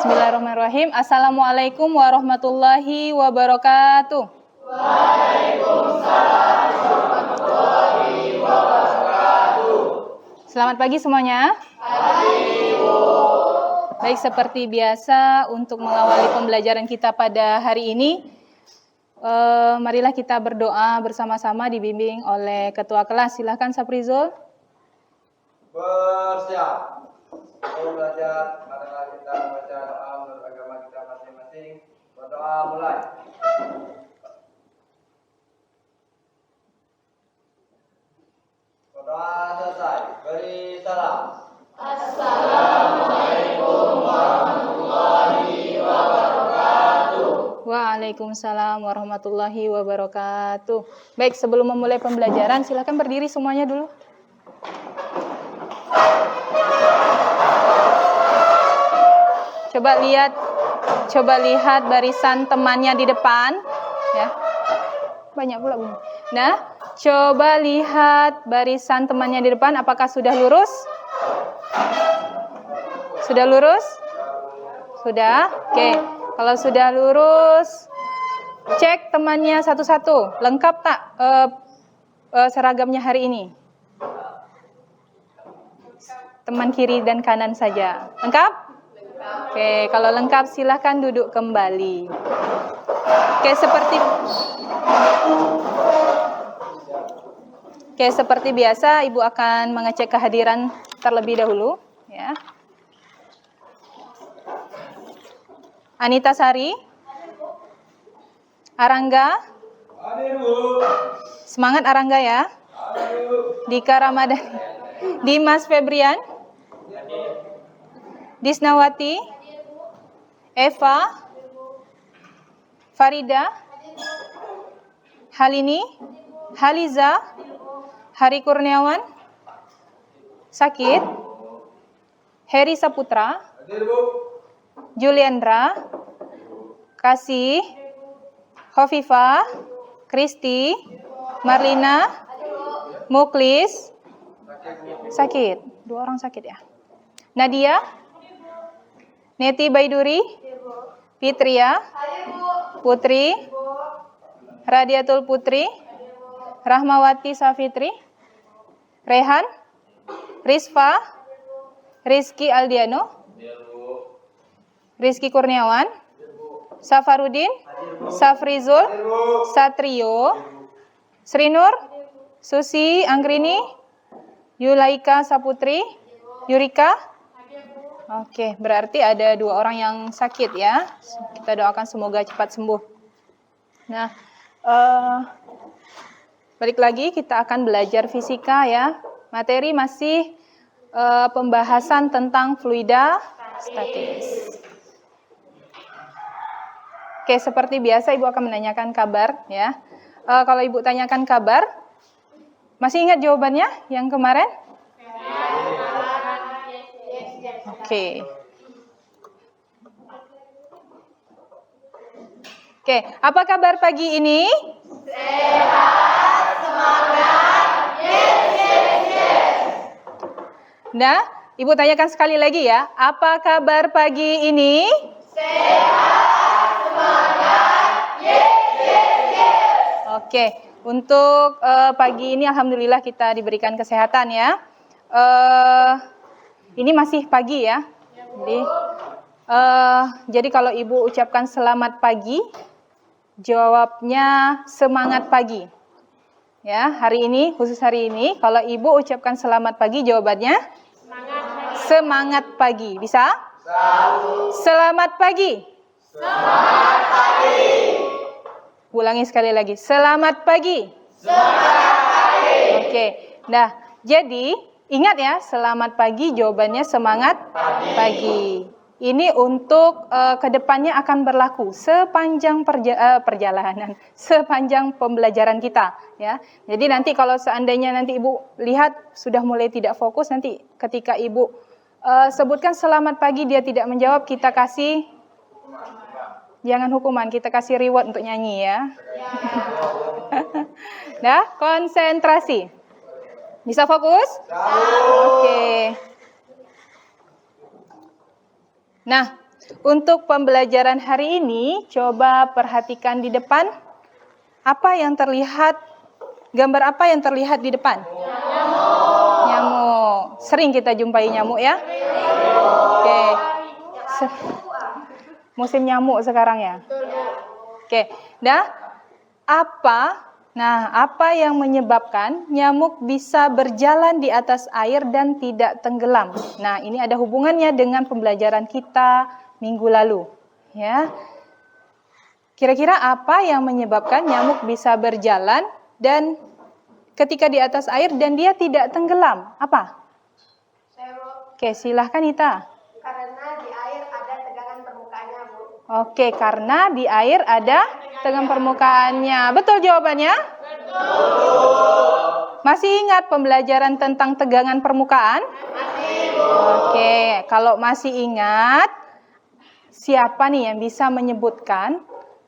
Bismillahirrahmanirrahim. Assalamualaikum warahmatullahi wabarakatuh. Waalaikumsalam warahmatullahi wabarakatuh. Selamat pagi semuanya. Pagi, Bu. Baik, seperti biasa untuk mengawali pembelajaran kita pada hari ini, marilah kita berdoa bersama-sama dibimbing oleh ketua kelas. Silakan Saprizul. Bersiap. Sebelum belajar, marilah kita membaca doa menurut agama kita masing-masing. Berdoa mulai. Berdoa selesai. Beri salam. Assalamualaikum warahmatullahi wabarakatuh. Waalaikumsalam warahmatullahi wabarakatuh. Baik, sebelum memulai pembelajaran, silakan berdiri semuanya dulu. Coba lihat barisan temannya di depan, ya. Banyak pula bunyi. Nah, coba lihat barisan temannya di depan, apakah sudah lurus? Sudah lurus? Sudah? Oke. Kalau sudah lurus, cek temannya satu-satu. Lengkap tak seragamnya hari ini? Teman kiri dan kanan saja. Lengkap? Oke, kalau lengkap silahkan duduk kembali. Oke, seperti biasa Ibu akan mengecek kehadiran terlebih dahulu, ya. Anita Sari, Arangga, semangat Arangga ya. Dika Ramadhani, Dimas Febrian, Disnawati, Eva, Farida, Halini, Haliza, Hari Kurniawan, Sakit, Heri Saputra, Juliandra, Kasih, Khofifah, Kristi, Marlina, Muklis, sakit, 2 orang sakit ya. Nadia, Neti Baiduri, Fitria, Putri, Radiatul Putri, Rahmawati Safitri, Rehan, Rizfa, Rizky Aldiano, Rizky Kurniawan, Safarudin, Safrizul, Satrio, Srinur, Susi Anggrini, Yulaika Saputri, Yurika. Oke, berarti ada 2 orang yang sakit ya. Kita doakan semoga cepat sembuh. Nah, balik lagi kita akan belajar fisika ya. Materi masih pembahasan tentang fluida statis. Oke, seperti biasa Ibu akan menanyakan kabar ya. Kalau Ibu tanyakan kabar, masih ingat jawabannya yang kemarin? Oke. Oke, apa kabar pagi ini? Sehat, semangat, yes. Nah, Ibu tanyakan sekali lagi ya. Apa kabar pagi ini? Sehat, semangat, yes. Oke, untuk pagi ini alhamdulillah kita diberikan kesehatan ya. Ini masih pagi ya. Jadi kalau Ibu ucapkan selamat pagi, jawabnya semangat pagi. Ya, hari ini, khusus hari ini, kalau Ibu ucapkan selamat pagi, jawabannya semangat pagi. Bisa? Selamat pagi. Semangat pagi. Ulangi sekali lagi. Selamat pagi. Semangat pagi. Oke. Nah, jadi ingat ya, selamat pagi jawabannya semangat pagi. Ini untuk kedepannya akan berlaku sepanjang perjalanan, sepanjang pembelajaran kita. Ya, jadi nanti kalau seandainya nanti Ibu lihat sudah mulai tidak fokus, nanti ketika Ibu sebutkan selamat pagi dia tidak menjawab, kita kasih jangan hukuman, kita kasih reward untuk nyanyi ya. Nah, konsentrasi. Bisa fokus? Oke. Nah, Untuk pembelajaran hari ini, coba perhatikan di depan. Apa yang terlihat, gambar apa yang terlihat di depan? Nyamuk. Sering kita jumpai nyamuk ya? Oke. Musim nyamuk sekarang ya? Oke. Apa yang menyebabkan nyamuk bisa berjalan di atas air dan tidak tenggelam? Nah, ini ada hubungannya dengan pembelajaran kita minggu lalu, ya. Kira-kira apa yang menyebabkan nyamuk bisa berjalan dan ketika di atas air dan dia tidak tenggelam? Apa? Oke, silahkan Ita. Karena di air ada tegangan permukaannya, Bu. Oke, karena di air ada tegangan permukaannya. Betul jawabannya? Masih ingat pembelajaran tentang tegangan permukaan? Masih, Bu. Oke, kalau masih ingat, siapa nih yang bisa menyebutkan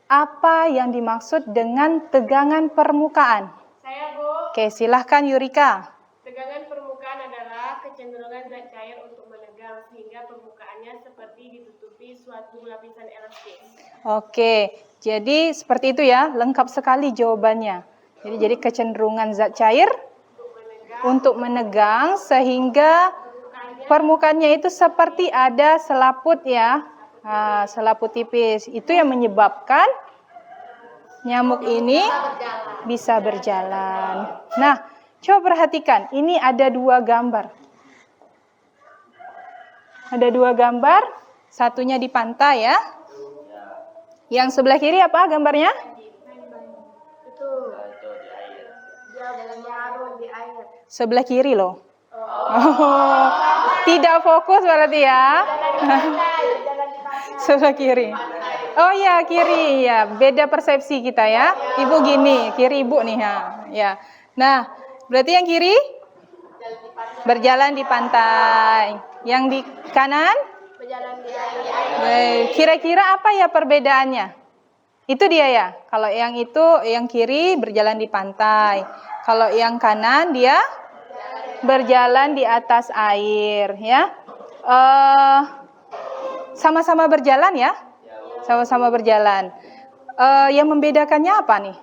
apa yang dimaksud dengan tegangan permukaan? Saya, Bu. Oke, silahkan Yurika. Tegangan permukaan adalah kecenderungan zat cair untuk menegang sehingga permukaannya seperti ditutupi suatu lapisan elastis. Oke, jadi seperti itu ya, lengkap sekali jawabannya. Jadi kecenderungan zat cair untuk menegang sehingga permukaannya itu seperti ada selaput ya. Nah, selaput tipis. Itu yang menyebabkan nyamuk ini bisa berjalan. Nah, coba perhatikan. Ini ada dua gambar. Ada dua gambar. Satunya di pantai ya. Yang sebelah kiri apa gambarnya? Itu dia berlarut di air. Sebelah kiri loh. Oh, tidak fokus berarti ya. Sebelah kiri. Oh ya, kiri ya. Beda persepsi kita ya. Ibu gini, kiri ibu nih ya. Ya. Nah, berarti yang kiri berjalan di pantai. Yang di kanan Berjalan di air. kira-kira apa ya perbedaannya? Itu dia ya. Kalau yang itu yang kiri berjalan di pantai. Kalau yang kanan dia berjalan di atas air ya. Sama-sama berjalan ya? Sama-sama berjalan. Yang membedakannya apa nih?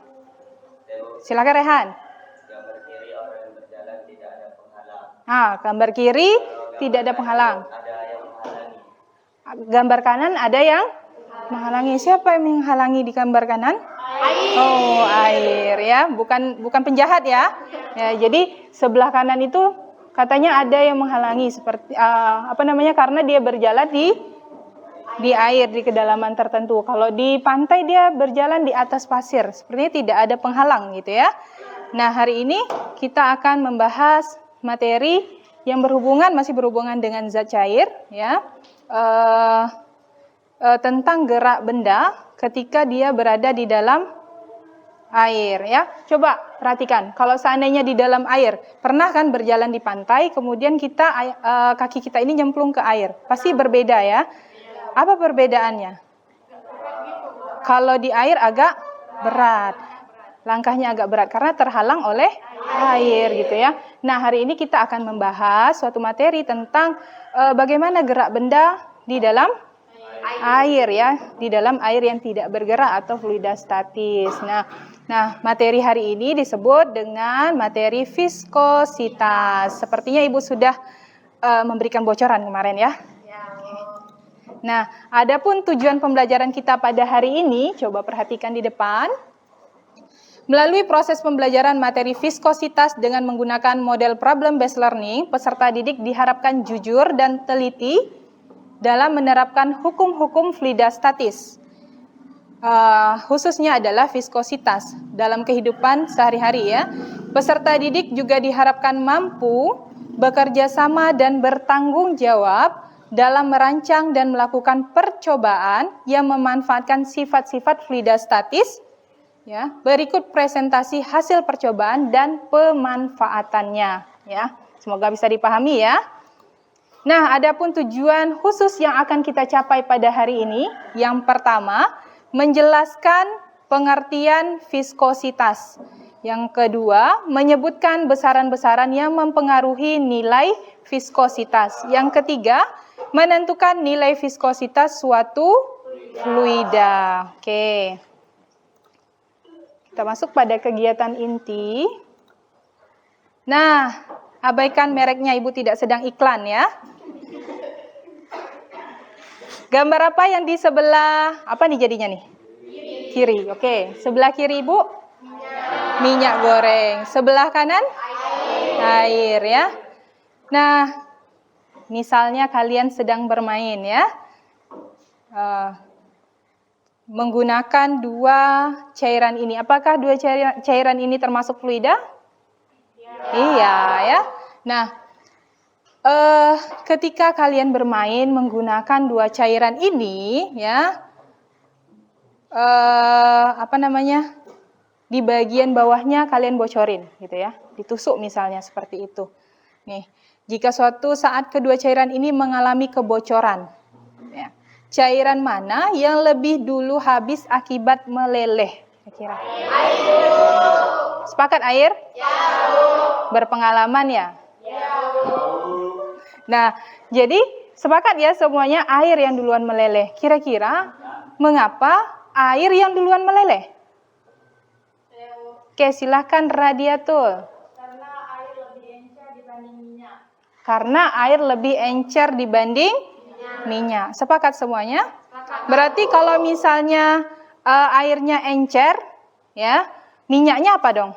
Silakan Rehan. Gambar kiri orang yang berjalan tidak ada penghalang. Gambar kiri tidak ada penghalang. Ada yang menghalangi. Gambar kanan ada yang menghalangi. Siapa yang menghalangi di gambar kanan? Air. Oh, air ya, bukan penjahat ya. Ya, jadi sebelah kanan itu katanya ada yang menghalangi seperti karena dia berjalan di air di kedalaman tertentu. Kalau di pantai dia berjalan di atas pasir, sepertinya tidak ada penghalang gitu ya. Nah, hari ini kita akan membahas materi yang masih berhubungan dengan zat cair ya. Tentang gerak benda ketika dia berada di dalam air ya. Coba perhatikan, kalau seandainya di dalam air, pernah kan berjalan di pantai, kemudian kaki kita ini nyemplung ke air, pasti berbeda ya. Apa perbedaannya? Kalau di air agak berat, langkahnya agak berat karena terhalang oleh air gitu ya. Nah, hari ini kita akan membahas suatu materi tentang bagaimana gerak benda di dalam air ya, di dalam air yang tidak bergerak atau fluida statis. Nah, materi hari ini disebut dengan materi viskositas. Sepertinya Ibu sudah memberikan bocoran kemarin ya. Nah, adapun tujuan pembelajaran kita pada hari ini, coba perhatikan di depan. Melalui proses pembelajaran materi viskositas dengan menggunakan model problem based learning, peserta didik diharapkan jujur dan teliti dalam menerapkan hukum-hukum fluida statis. Khususnya adalah viskositas dalam kehidupan sehari-hari ya. Peserta didik juga diharapkan mampu bekerja sama dan bertanggung jawab dalam merancang dan melakukan percobaan yang memanfaatkan sifat-sifat fluida statis. Ya, berikut presentasi hasil percobaan dan pemanfaatannya. Ya, semoga bisa dipahami ya. Nah, adapun tujuan khusus yang akan kita capai pada hari ini, yang pertama, menjelaskan pengertian viskositas. Yang kedua, menyebutkan besaran-besaran yang mempengaruhi nilai viskositas. Yang ketiga, menentukan nilai viskositas suatu fluida. Oke. Kita masuk pada kegiatan inti. Nah, abaikan mereknya, Ibu tidak sedang iklan ya. Gambar apa yang di sebelah, apa nih jadinya nih? Kiri. Oke, sebelah kiri Ibu? Minyak goreng. Sebelah kanan? Air ya. Nah, misalnya kalian sedang bermain ya. Menggunakan dua cairan ini. Apakah dua cairan ini termasuk fluida? Iya ya. Nah, ketika kalian bermain menggunakan dua cairan ini ya, di bagian bawahnya kalian bocorin gitu ya, ditusuk misalnya seperti itu. Nih, jika suatu saat kedua cairan ini mengalami kebocoran, ya, cairan mana yang lebih dulu habis akibat meleleh? Kira-kira. Sepakat air? Ya. Berpengalaman ya? Ya. Nah, jadi sepakat ya semuanya air yang duluan meleleh. Kira-kira mengapa air yang duluan meleleh? Oke, silahkan Radiatul. Karena air lebih encer dibanding minyak. Karena air lebih encer dibanding minyak. Sepakat semuanya? Berarti kalau misalnya airnya encer, ya, minyaknya apa dong?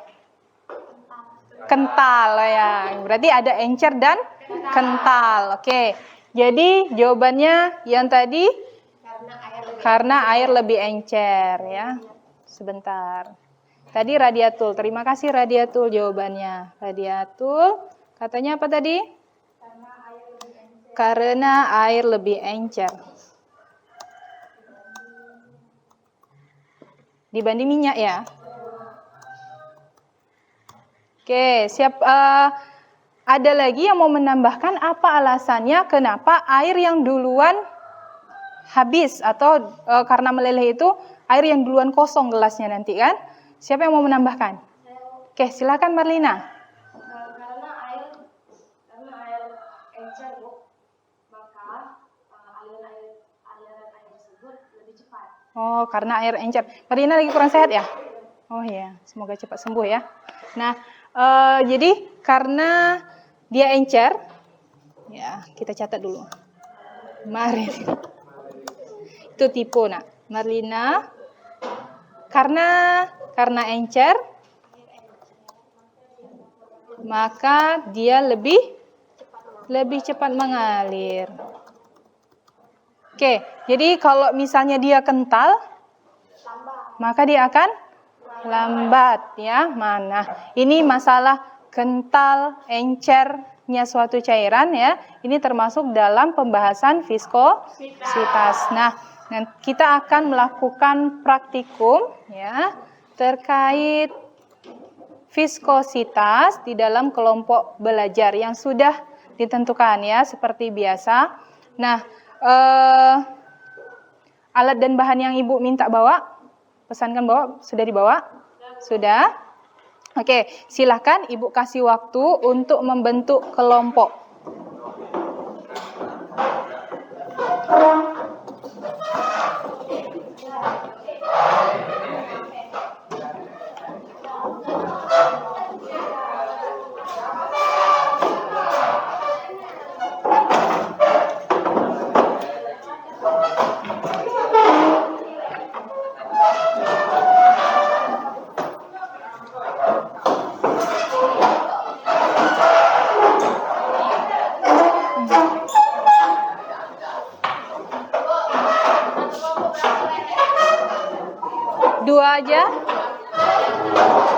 Kental ya. Berarti ada encer dan kental. Oke. Jadi jawabannya yang tadi karena air lebih encer ya. Sebentar. Tadi Radiatul. Terima kasih Radiatul jawabannya. Radiatul katanya apa tadi? Karena air lebih encer. Dibanding minyak ya. Oke, siap. Ada lagi yang mau menambahkan apa alasannya kenapa air yang duluan habis atau karena meleleh itu air yang duluan kosong gelasnya nanti kan? Siapa yang mau menambahkan? Oke, silakan Marlina. Karena air encer, Bu, maka aliran air tersebut lebih cepat. Oh, karena air encer. Marlina lagi kurang sehat ya? Oh iya, semoga cepat sembuh ya. Nah, jadi karena dia encer, ya kita catat dulu. Marlina. Itu tipe nak. Marlina, karena encer, maka dia lebih cepat mengalir. Oke, jadi kalau misalnya dia kental, maka dia akan lambat ya. Mana? Ini masalah kental, encernya suatu cairan ya. Ini termasuk dalam pembahasan viskositas. Nah, kita akan melakukan praktikum ya terkait viskositas di dalam kelompok belajar yang sudah ditentukan ya seperti biasa. Nah, alat dan bahan yang Ibu minta bawa, pesankan bawa, sudah dibawa? Sudah? Oke, silahkan Ibu kasih waktu untuk membentuk kelompok. Dua aja.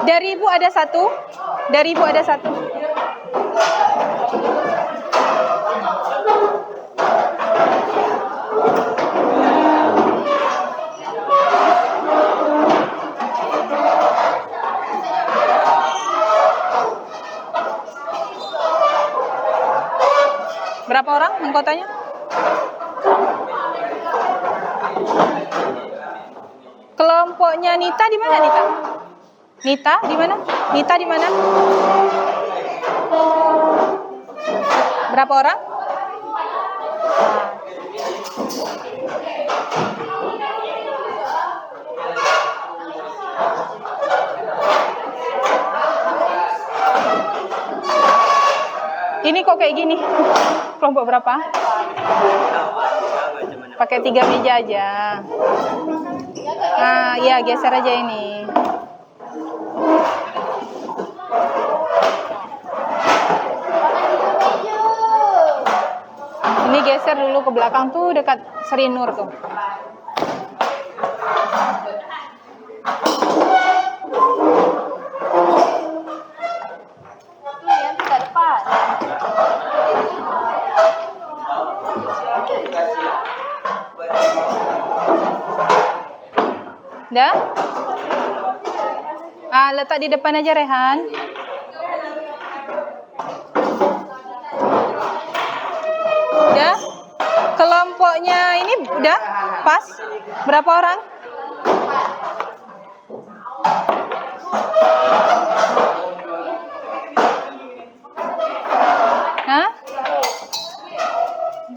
Dari Ibu ada satu. Dari Ibu ada satu. Berapa orang anggotanya? Kelompoknya Nita di mana Nita? Nita di mana? Nita di mana? Berapa orang? Nah, Ini kok kayak gini? Kelompok berapa? Pakai 3 meja aja. Nah, iya geser aja ini. Ini geser dulu ke belakang tuh dekat Sri Nur tuh. Yang ke depan. Dah? Letak di depan aja Rehan. Udah? Kelompoknya ini udah pas? Berapa orang? Hah?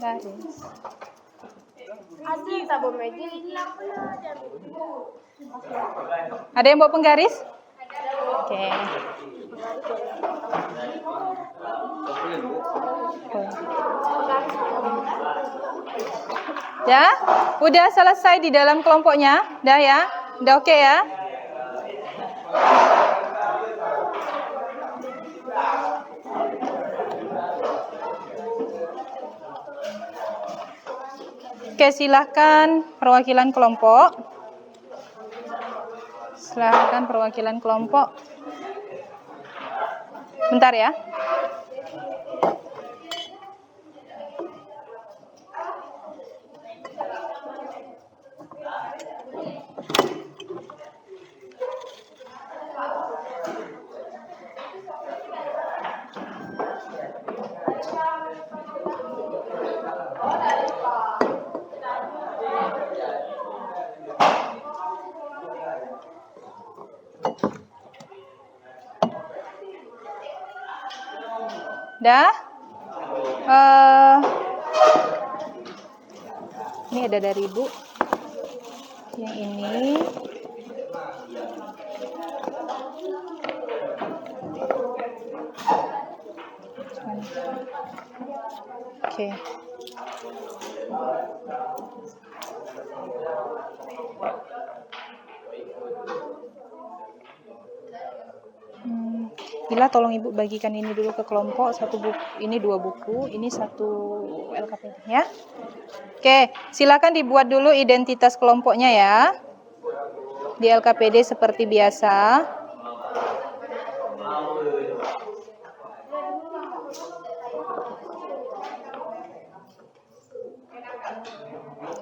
Garis. Ada tabung meja. Ada yang bawa penggaris? Oke. Ya, udah selesai di dalam kelompoknya, dah ya, udah oke ya. Oke, silahkan perwakilan kelompok. Silahkan perwakilan kelompok. Bentar ya. Dah? Ini ada dari Ibu. Yang ini. Oke. Bila tolong Ibu bagikan ini dulu ke kelompok, satu buku, ini 2 buku, ini 1 LKPD ya. Oke, silakan dibuat dulu identitas kelompoknya ya. Di LKPD seperti biasa.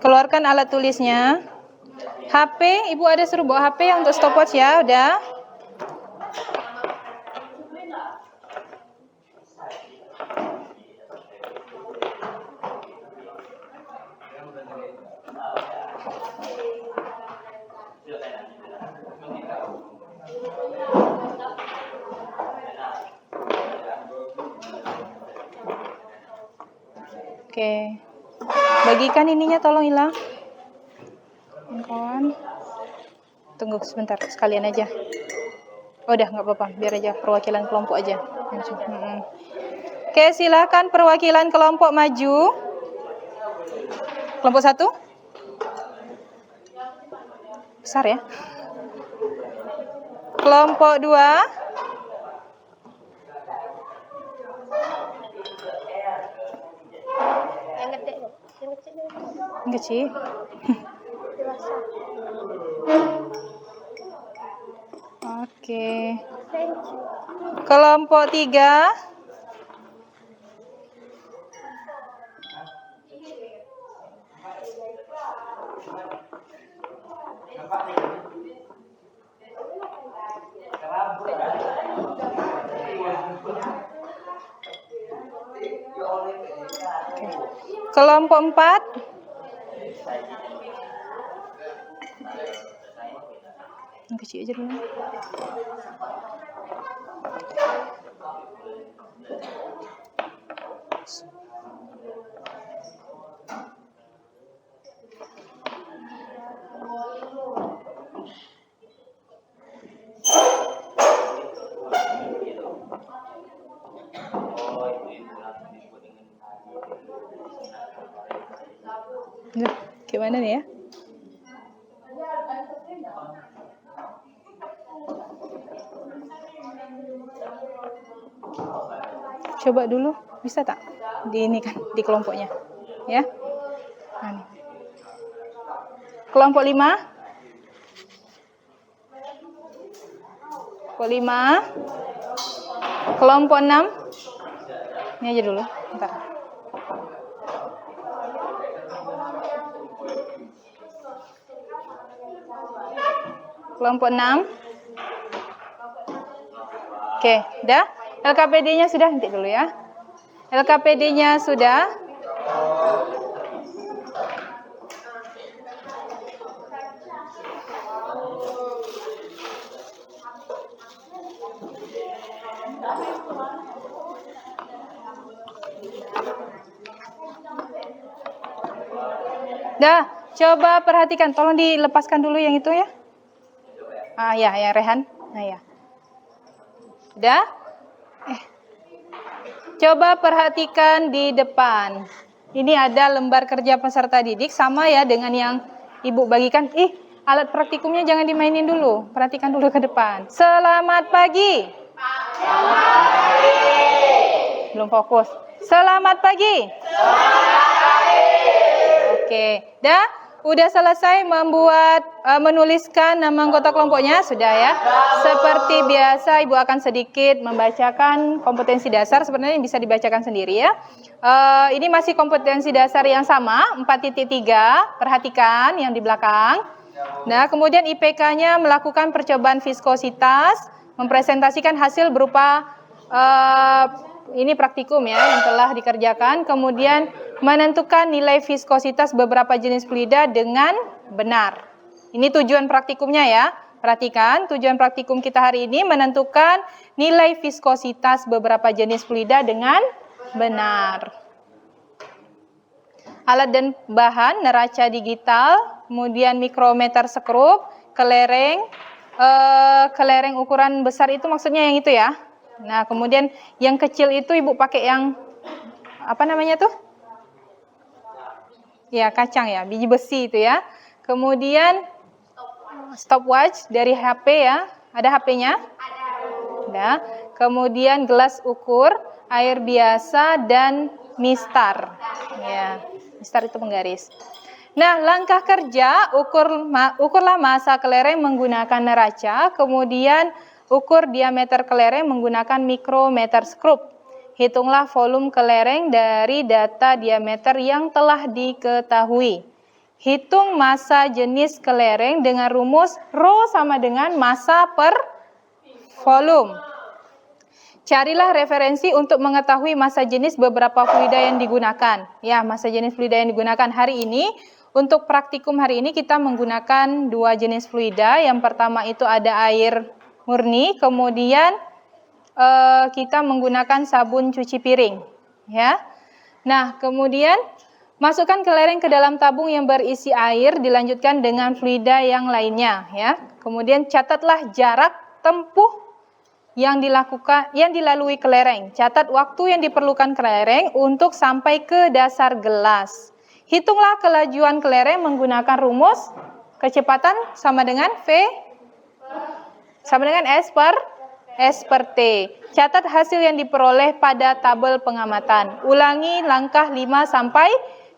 Keluarkan alat tulisnya. HP, Ibu ada suruh bawa HP untuk stopwatch ya, udah. Oke. Bagikan ininya tolong hilang. Kawan. Tunggu sebentar, sekalian aja. Oh, udah nggak apa-apa, biar aja perwakilan kelompok aja. Oke, silakan perwakilan kelompok maju. Kelompok 1. Besar ya. Kelompok 2. Yang kecil. Oke. Kelompok 3. Kelompok 4. Yang kecil aja dulu. Duh, gimana nih ya? Coba dulu, bisa tak? Di ini kan, di kelompoknya. Ya. Nah, nih. Kelompok 5. Kelompok 5. Kelompok 6. Ini aja dulu, bentar. Kelompok 6. Oke, udah? LKPD-nya sudah, nanti dulu ya. LKPD-nya sudah. Dah, coba perhatikan. Tolong dilepaskan dulu yang itu ya. Ah ya, yang Rehan. Nah ya. Udah? Coba perhatikan di depan. Ini ada lembar kerja peserta didik sama ya dengan yang Ibu bagikan. Alat praktikumnya jangan dimainin dulu. Perhatikan dulu ke depan. Selamat pagi. Selamat pagi. Belum fokus. Selamat pagi. Selamat pagi. Oke, dah? Udah selesai membuat menuliskan nama anggota kelompoknya? Sudah ya? Seperti biasa Ibu akan sedikit membacakan kompetensi dasar, sebenarnya bisa dibacakan sendiri ya. Ini masih kompetensi dasar yang sama, 4.3, perhatikan yang di belakang. Nah, kemudian IPK-nya melakukan percobaan viskositas, mempresentasikan hasil berupa ini praktikum ya yang telah dikerjakan, kemudian menentukan nilai viskositas beberapa jenis fluida dengan benar. Ini tujuan praktikumnya ya. Perhatikan, tujuan praktikum kita hari ini menentukan nilai viskositas beberapa jenis fluida dengan benar. Alat dan bahan, neraca digital, kemudian mikrometer skrup, kelereng, kelereng ukuran besar itu maksudnya yang itu ya. Nah, kemudian yang kecil itu Ibu pakai yang apa namanya tuh? Ya, kacang ya, biji besi itu ya. Kemudian stopwatch dari HP ya. Ada HP-nya? Ada. Kemudian gelas ukur, air biasa dan mistar. Ya, mistar itu penggaris. Nah, langkah kerja ukurlah massa kelereng menggunakan neraca, kemudian ukur diameter kelereng menggunakan mikrometer skrup. Hitunglah volume kelereng dari data diameter yang telah diketahui. Hitung massa jenis kelereng dengan rumus Rho sama dengan massa per volume. Carilah referensi untuk mengetahui massa jenis beberapa fluida yang digunakan. Ya, massa jenis fluida yang digunakan hari ini. Untuk praktikum hari ini kita menggunakan 2 jenis fluida. Yang pertama itu ada air murni, kemudian kita menggunakan sabun cuci piring, ya. Nah, kemudian masukkan kelereng ke dalam tabung yang berisi air, dilanjutkan dengan fluida yang lainnya, ya. Kemudian catatlah jarak tempuh yang dilalui kelereng. Catat waktu yang diperlukan kelereng untuk sampai ke dasar gelas. Hitunglah kelajuan kelereng menggunakan rumus kecepatan sama dengan S per T. Catat hasil yang diperoleh pada tabel pengamatan. Ulangi langkah 5 sampai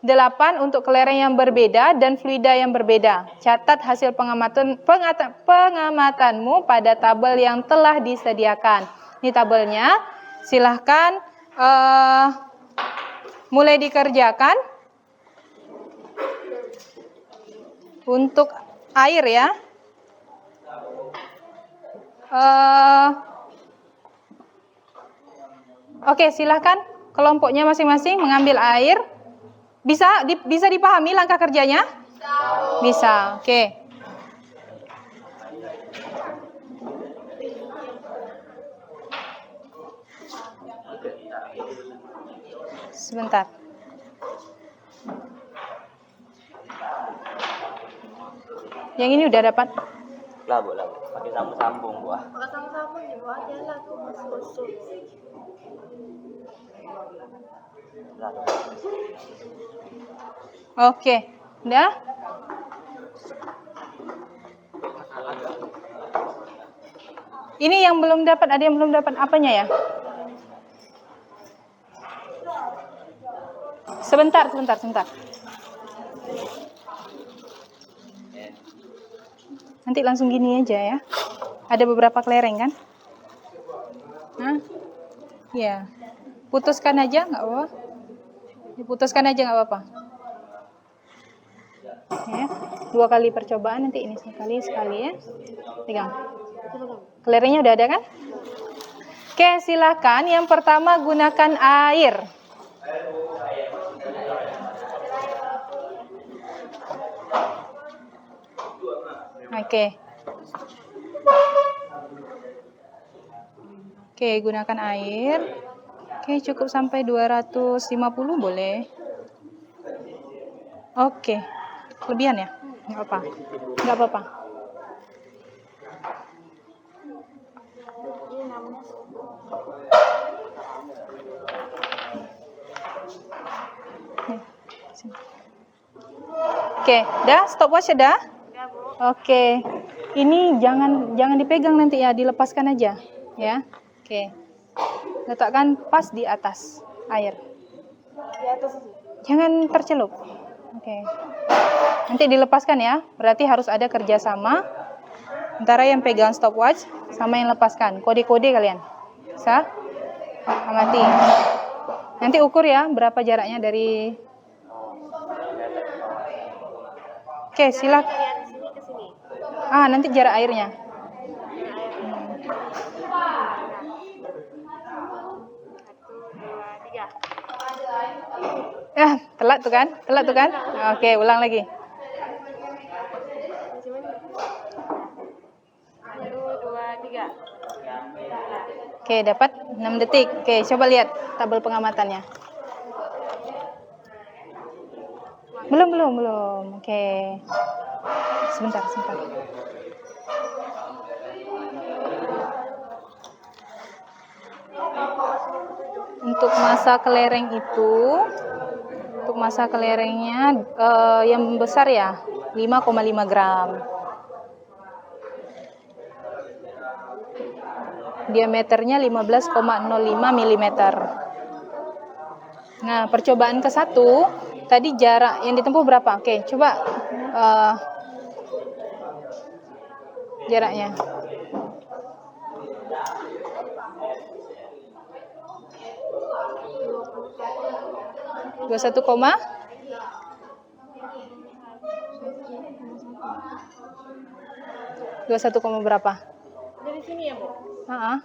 8 untuk kelereng yang berbeda dan fluida yang berbeda. Catat hasil pengamatanmu pada tabel yang telah disediakan. Ini tabelnya. Silahkan mulai dikerjakan. Untuk air ya. Oke, silahkan kelompoknya masing-masing mengambil air. Bisa dipahami langkah kerjanya? Bisa. Oke. Sebentar. Yang ini udah dapat? Lah, Bu. Pakai sambung-sambung, Bu. Kalau sambung-sambung di bawah dia lah tuh masuk. Lah. Oke. Udah? Ini yang belum dapat, ada yang belum dapat apanya ya? Sebentar. Nanti langsung gini aja ya. Ada beberapa kelereng kan? Hah? Iya. Putuskan aja, nggak apa-apa. Diputuskan aja nggak apa-apa. Ya. 2 kali percobaan, nanti ini sekali ya. Pegang. Kelerengnya udah ada kan? Oke, silakan. Yang pertama gunakan air. Oke, gunakan air. Oke, cukup sampai 250 boleh. Oke. Kelebihan ya? Enggak apa-apa. Oke, dah stopwatch dah? Oke. Ini jangan dipegang nanti ya, dilepaskan aja, ya. Oke. Letakkan pas di atas air. Di atas sih. Jangan tercelup. Oke. Nanti dilepaskan ya. Berarti harus ada kerjasama antara yang pegang stopwatch sama yang lepaskan. Kode-kode kalian. Bisa? Amati. Nanti ukur ya berapa jaraknya dari. Oke, silakan. Lihat sini ke sini. Nanti jarak airnya. Telat tuh kan? Oke, ulang lagi. 1, 2, 3. Oke, dapat 6 detik. Oke, coba lihat tabel pengamatannya. Belum. Oke. Sebentar. Untuk masa kelereng itu, untuk masa kelerengnya yang besar ya 5,5 gram. Diameternya 15,05 mm. Nah, percobaan ke-1 tadi jarak yang ditempuh berapa? Oke, coba jaraknya. Dua satu koma berapa? Dari sini ya, Bu?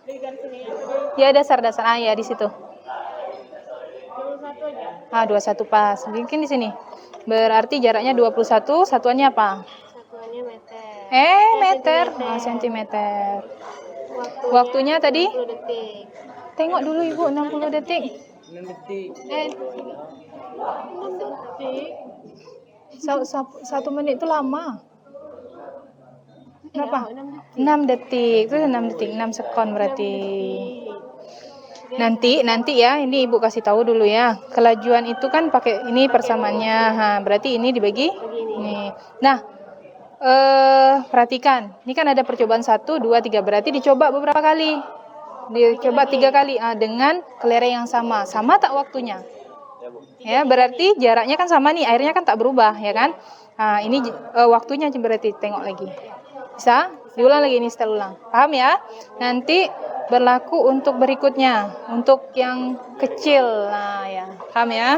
Dari garis sini Ya ya? dasar. Ya di situ. 21 aja? 21 pas. Mungkin di sini. Berarti jaraknya 21, satuannya apa? Satuannya meter. Meter. Sentimeter. Waktunya tadi? 60 detik. Tengok dulu Ibu, 60 detik. 6 detik. 60 detik. 1 menit itu lama. Kenapa? 6 detik. 6 detik. Itu 6 detik, 6 sekon berarti. Nanti ya, ini Ibu kasih tahu dulu ya. Kelajuan itu kan pakai ini persamaannya. Berarti ini dibagi ini. Nah, perhatikan. Ini kan ada percobaan 1, 2, 3. Berarti dicoba beberapa kali. Dicoba 3 kali dengan kelereng yang sama. Sama tak waktunya? Ya, berarti jaraknya kan sama nih. Airnya kan tak berubah, ya kan? Nah, ini waktunya berarti tengok lagi. Bisa? Diulang lagi ini setelah ulang. Paham ya? Nanti berlaku untuk berikutnya, untuk yang kecil. Nah, ya. Paham ya?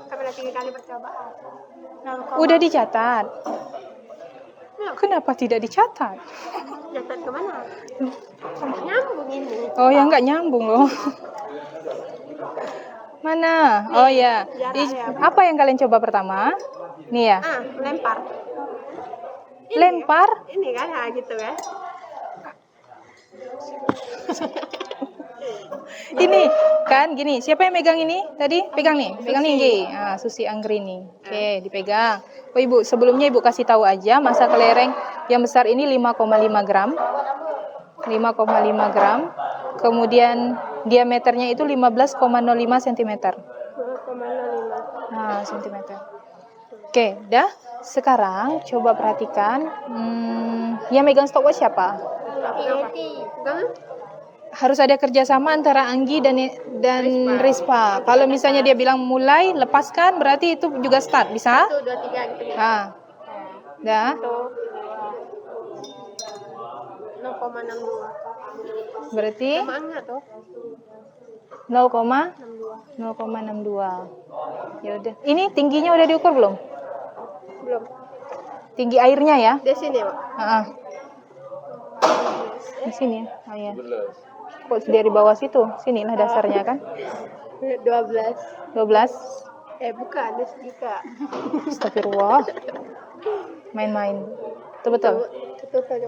Sampai 3 kali percobaan. Udah dicatat. Kenapa tidak dicatat? Catat kemana? Nyambung ini. Oh ya, nggak nyambung loh. Mana? Oh ya. Apa yang kalian coba pertama? Nih ya. Lempar. Lempar. Ini kan, gitu kan. Ini kan gini. Siapa yang megang ini? Tadi pegang nih. Pegang nih, Gi. Susi Anggrini. Oke, dipegang. Oh Ibu, sebelumnya Ibu kasih tahu aja masa kelereng yang besar ini 5,5 gram. 5,5 gram. kemudian diameternya itu 15,05 cm. 2,05. Nah, cm. Oke, dah. Sekarang coba perhatikan, yang megang stopwatch siapa? Harus ada kerjasama antara Anggi dan Rispa. Kalau misalnya dia bilang mulai, lepaskan, berarti itu juga start, bisa? 1, 2, 3 gitu. Ah, dah. 0,62. Berarti Sama enggak tuh? 0,62. Ya udah. Ini tingginya udah diukur belum? Belum. Tinggi airnya ya? Di sini, Pak. Ah. Di sini ya. Oh ya. Kok dari bawah situ? Sinilah dasarnya kan? 12. 12. Bukan, di sini, Kak. Astagfirullah. Main-main. Itu betul. Itu saja.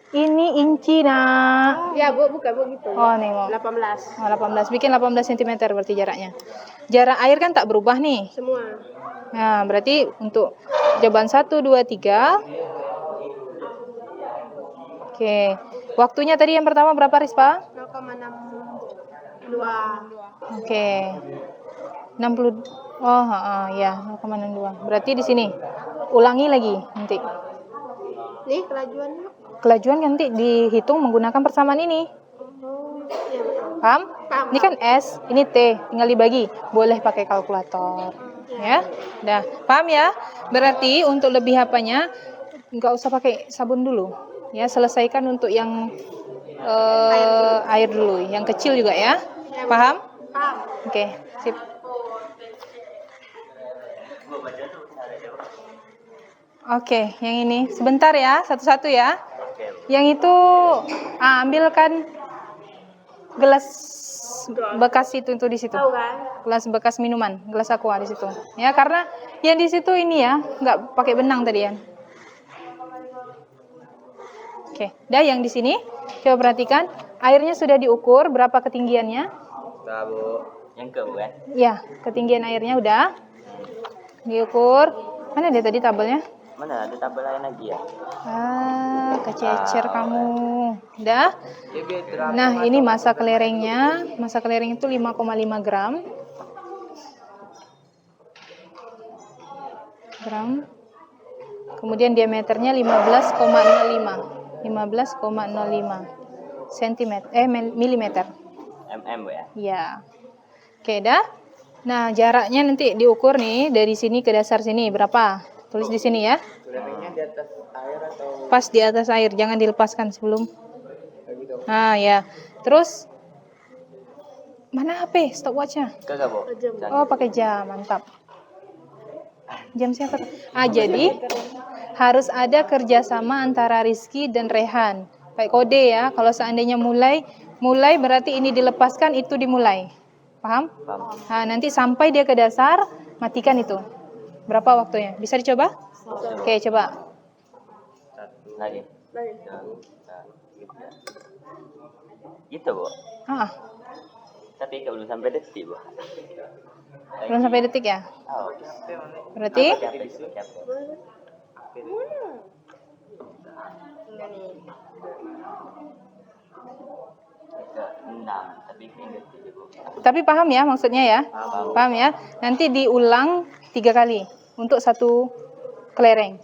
Ini inci, Nak. Ya, Bu, bukan begitu. Oh, nengok. 18. Oh, 18. Bikin 18 cm berarti jaraknya. Jarak air kan tak berubah nih. Semua. Nah, berarti untuk jawaban 1, 2, 3. Oke. Waktunya tadi yang pertama berapa, Rispa? 0,62. Oke. 60. Oh, ya, 0,62. Berarti di sini. Ulangi lagi nanti. Nih, kelajuannya. Kelajuan nanti dihitung menggunakan persamaan ini. Paham? Paham. Ini kan S, ini T, tinggal dibagi. Boleh pakai kalkulator. Ya. Dah, paham ya? Berarti untuk lebih apanya nggak usah pakai sabun dulu. Ya, selesaikan untuk yang air dulu, yang kecil juga ya. Paham? Paham. Oke, sip. Oke, yang ini sebentar ya, satu-satu ya. Yang itu ambilkan gelas bekas itu di situ. Tahu kan? Gelas bekas minuman, gelas aqua di situ. Ya, karena yang di situ ini ya, nggak pakai benang tadi ya. Oke, dah yang di sini coba perhatikan, airnya sudah diukur berapa ketinggiannya? Nah, Bu. Yang ke, Bu kan? Ya, ketinggian airnya udah diukur. Mana dia tadi tabelnya? Mana ada tabel lain lagi ya? Kececer kamu. Udah. Nah, ini massa kelerengnya. Massa kelereng itu 5,5 gram. Kemudian diameternya 15,05 cm milimeter. Bu ya? Ya. Oke, dah. Nah, jaraknya nanti diukur nih dari sini ke dasar sini berapa? Tulis di sini ya. Kelerengnya di atas air atau Pas di atas air, jangan dilepaskan sebelum. Nah, ya. Terus mana HP stopwatchnya? Kagak, Bu. Oh, pakai jam, mantap. Jam siapa? Jadi harus ada kerjasama antara Rizky dan Rehan. Pakai kode ya. Kalau seandainya mulai berarti ini dilepaskan, itu dimulai. Paham? Paham. Nah, nanti sampai dia ke dasar, matikan itu. Berapa waktunya? Bisa dicoba? Oke, coba. Lagi. Gitu, Bu. Tapi kalau belum sampai detik, Bu. Belum sampai detik ya? Oh. Berarti tapi paham ya maksudnya ya? Paham ya? Nanti diulang 3 kali untuk satu kelereng.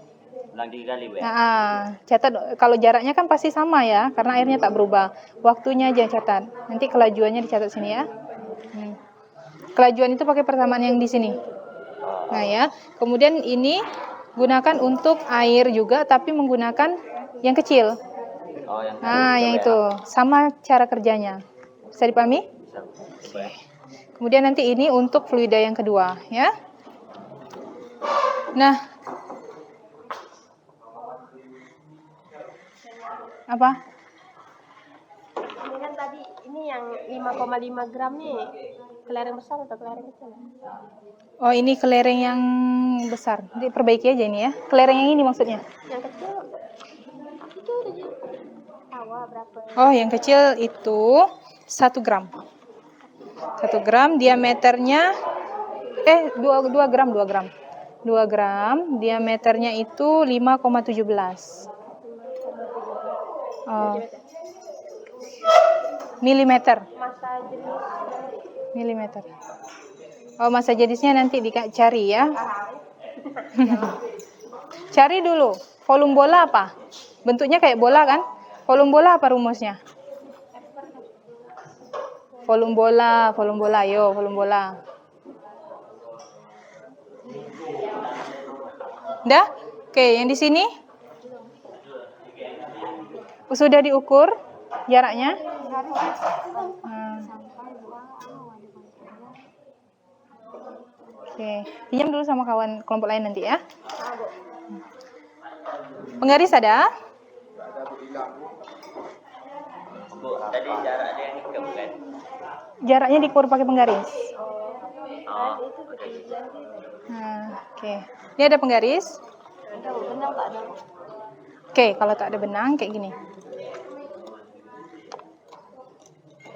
Ulang 3 kali, Bu ya? Nah, catat kalau jaraknya kan pasti sama ya, karena airnya tak berubah. Waktunya aja catat. Nanti kelajuannya dicatat sini ya. Kelajuan itu pakai persamaan yang di sini. Nah ya, kemudian ini gunakan untuk air juga, tapi menggunakan yang kecil. Oh, yang Nah, yang itu sama cara kerjanya. Bisa dipahami? Oke. Kemudian nanti ini untuk fluida yang kedua, ya. Nah, apa? Ini kan tadi ini yang 5,5 gram nih. Kelereng besar atau kelereng kecil? Oh, ini kelereng yang besar. Diperbaiki aja ini ya. Kelereng yang ini maksudnya. Yang kecil itu udah tawa berapa? Oh, yang kecil itu 1 gram. 1 gram diameternya 2 gram. 2 gram diameternya itu 5,17. Oh. Milimeter. Masa jenis Milimeter. Oh, masa jenisnya nanti dicari ya. Cari dulu. Volume bola apa? Bentuknya kayak bola kan? Volume bola apa rumusnya? Volume bola. Yo, volume bola. Udah? Oke, yang di sini? Sudah diukur jaraknya? Oke, pinjam dulu sama kawan kelompok lain nanti ya. Penggaris ada? Bu, tadi jaraknya yang ini bukan? Jaraknya diukur pakai penggaris. Oh, Oke. Ini ada penggaris. Oke, kalau tak ada benang kayak gini.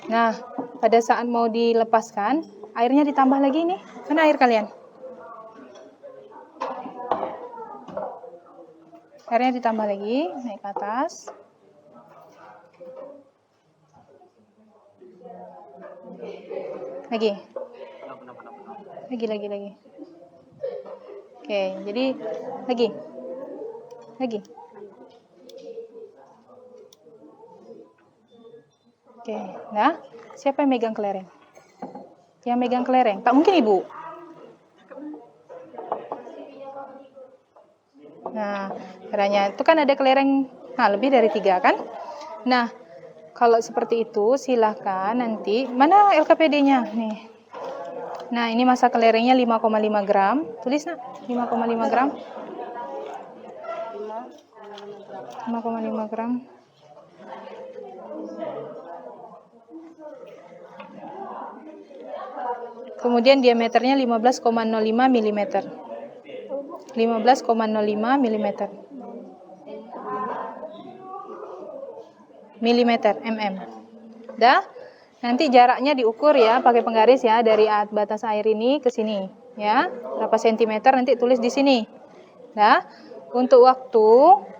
Nah, pada saat mau dilepaskan, airnya ditambah lagi nih. Mana air kalian? Airnya ditambah lagi, naik ke atas. Lagi. Lagi. Oke, jadi lagi. Oke, nah, siapa yang megang kelereng? Yang megang kelereng, tak mungkin ibu. Nah, caranya itu kan ada kelereng, nah lebih dari 3 kan? Nah, kalau seperti itu silahkan nanti, mana LKPD-nya? Nih. Nah, ini masa kelerengnya 5,5 gram. Tulis nak, 5,5 gram. 5,5 gram. Kemudian diameternya 15,05 mm. 15,05 mm. Dah? Nanti jaraknya diukur ya pakai penggaris ya dari batas air ini ke sini ya. Berapa sentimeter nanti tulis di sini. Dah? Untuk waktu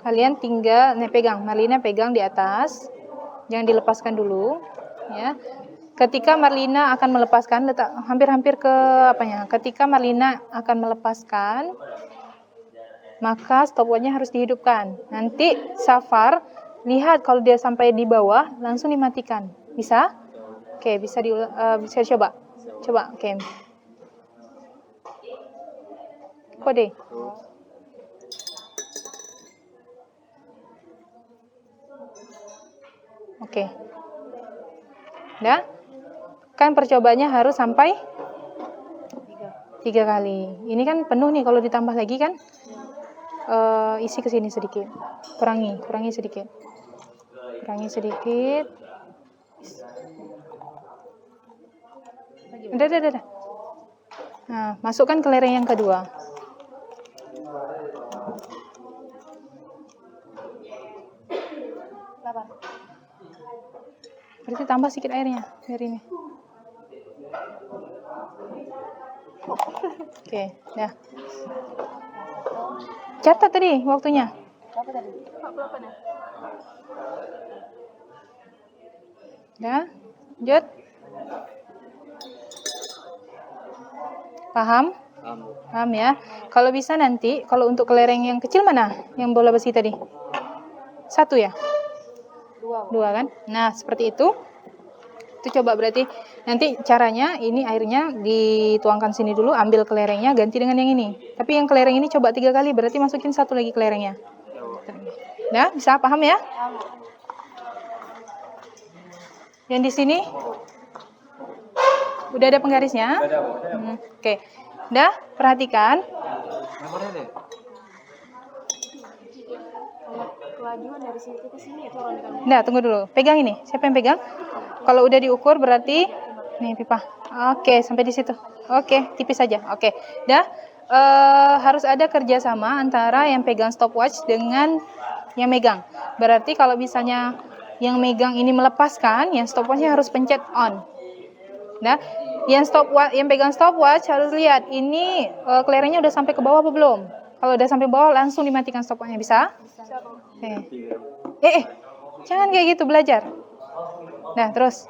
kalian tinggal pegang, Marlina pegang di atas. Jangan dilepaskan dulu ya. Ketika Marlina akan melepaskan, letak hampir-hampir ke apanya? Ketika Marlina akan melepaskan, maka stopwatchnya harus dihidupkan. Nanti Safar lihat kalau dia sampai di bawah langsung dimatikan. Bisa? Oke, bisa coba. Oke. Kode. Oke. Udah? Kan percobaannya harus sampai 3 kali. Ini kan penuh nih, kalau ditambah lagi kan isi ke sini sedikit. Kurangi sedikit. Udah. Nah, masukkan kelereng yang kedua. Berarti tambah sedikit airnya dari ini. Oke, ya. Catat tadi waktunya. Berapa tadi? 48 ya. Ya, lanjut. Paham ya. Kalau bisa nanti, kalau untuk kelereng yang kecil mana? Yang bola besi tadi? 1 ya? 2 kan? Nah, seperti itu. Itu coba berarti nanti caranya ini airnya dituangkan sini dulu, ambil kelerengnya, ganti dengan yang ini. Tapi yang kelereng ini coba 3 kali, berarti masukin 1 lagi kelerengnya. Nah, bisa paham ya? Yang di sini udah ada penggarisnya? Oke. Udah, perhatikan. kelajuan dari sini ke sini turun kan. Nah, tunggu dulu. Pegang ini. Siapa yang pegang? Kalau udah diukur berarti nih pipa. Oke, sampai di situ. Oke, tipis saja. Oke. Dah. Harus ada kerjasama antara yang pegang stopwatch dengan yang megang. Berarti kalau misalnya yang megang ini melepaskan, yang stopwatchnya harus pencet on. Nah, yang pegang stopwatch harus lihat ini kelerengnya udah sampai ke bawah apa belum. Kalau udah sampai bawah langsung dimatikan stopwatchnya, bisa? Oke. Jangan kayak gitu, belajar. Nah, terus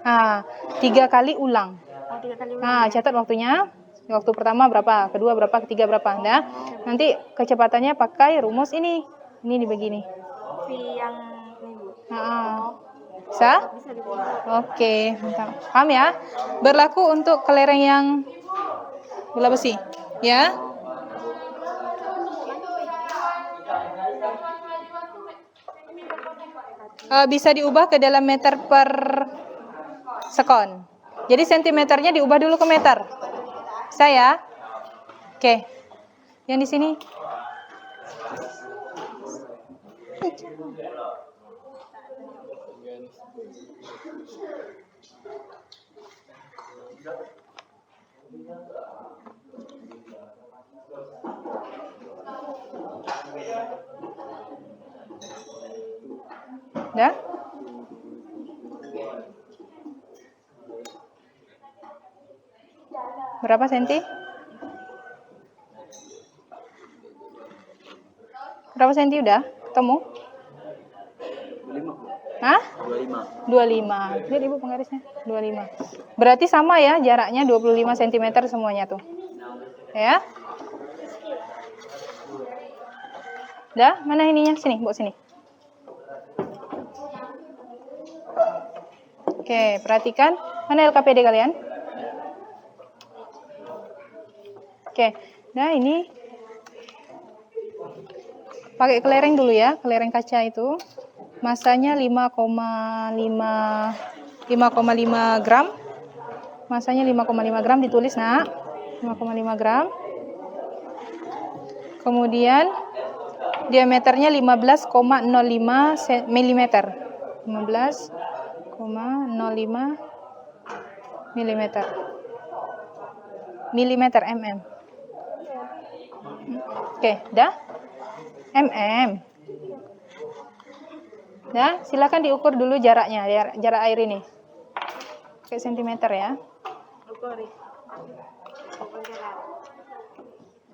Nah, 3 kali ulang. Oh, 3 kali ulang. Nah, catat waktunya. Waktu pertama berapa, kedua berapa, ketiga berapa. Nah, nanti kecepatannya pakai rumus ini. Ini dibagi nih. V yang ini, Bu. Nah, bisa? Bisa dibuat. Oke, mantap. Paham ya? Berlaku untuk kelereng yang bola besi, ya. Bisa diubah ke dalam meter per sekon. Jadi sentimeternya diubah dulu ke meter. Bisa ya? Oke. Yang di sini. Udah? Berapa senti? Berapa senti udah? Ketemu? 25. Hah? 25. Lihat Ibu penggarisnya. 25. Berarti sama ya jaraknya 25 cm semuanya tuh. Ya? Udah? Mana ininya? Sini, Bu, sini. Oke, perhatikan. Mana LKPD kalian? Oke. Nah, ini pakai kelereng dulu ya, kelereng kaca itu. Masanya 5,5 gram. Masanya 5,5 gram ditulis, Nak. 5,5 gram. Kemudian diameternya 15,05 mm. 15,05 mm. Milimeter mm. Oke, dah? Mm. Nah, silakan diukur dulu jaraknya, jarak air ini. Pakai sentimeter ya.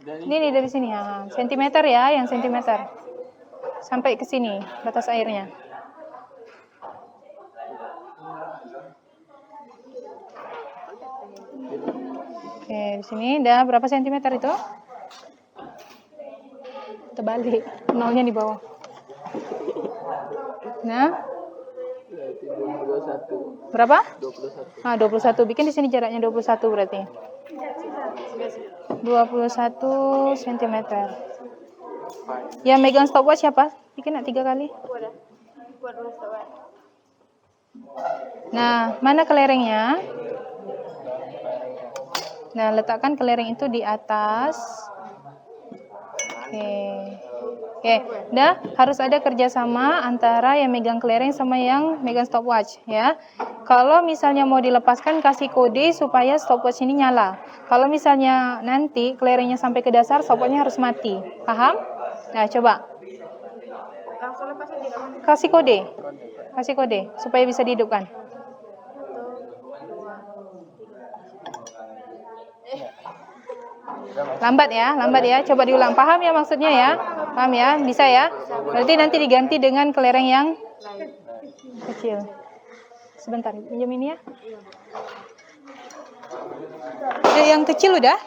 Ini dari sini ya, sentimeter ya, yang sentimeter. Sampai ke sini batas airnya. Oke, di sini udah berapa sentimeter itu? Terbalik, nolnya di bawah. Nah, berapa? 21. Ah, 21. Bikin di sini jaraknya 21 berarti. 21 cm. Yang megang stopwatch siapa? Bikin 3 kali. Nah, mana kelerengnya? Nah, letakkan kelereng itu di atas. Oke, dah harus ada kerjasama antara yang megang kelereng sama yang megang stopwatch ya. Kalau misalnya mau dilepaskan, kasih kode supaya stopwatch ini nyala. Kalau misalnya nanti kelerengnya sampai ke dasar, stopwatchnya harus mati. Paham? Nah, coba. Kasih kode supaya bisa dihidupkan. Lambat ya. Coba diulang. Paham ya maksudnya ya? Paham ya? Bisa ya? Berarti nanti diganti dengan kelereng yang kecil. Sebentar, pinjam ini ya. Yang kecil udah?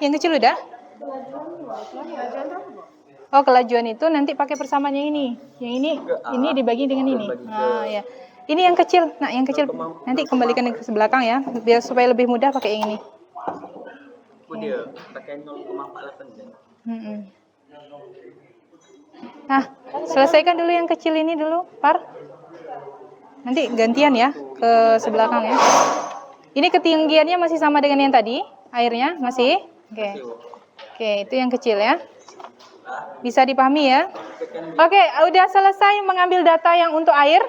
Oh, kelajuan itu nanti pakai persamaannya ini. Yang ini dibagi dengan ini. Nah, ya. Ini yang kecil. Nah, yang kecil nanti kembalikan ke belakang ya, biar supaya lebih mudah pakai yang ini. Dia pakai 0,48. Nah, selesaikan dulu yang kecil ini dulu, Par. Nanti gantian ya ke sebelakang ya. Ini ketinggiannya masih sama dengan yang tadi, airnya masih. Oke, itu yang kecil ya. Bisa dipahami ya? Oke, udah selesai mengambil data yang untuk air?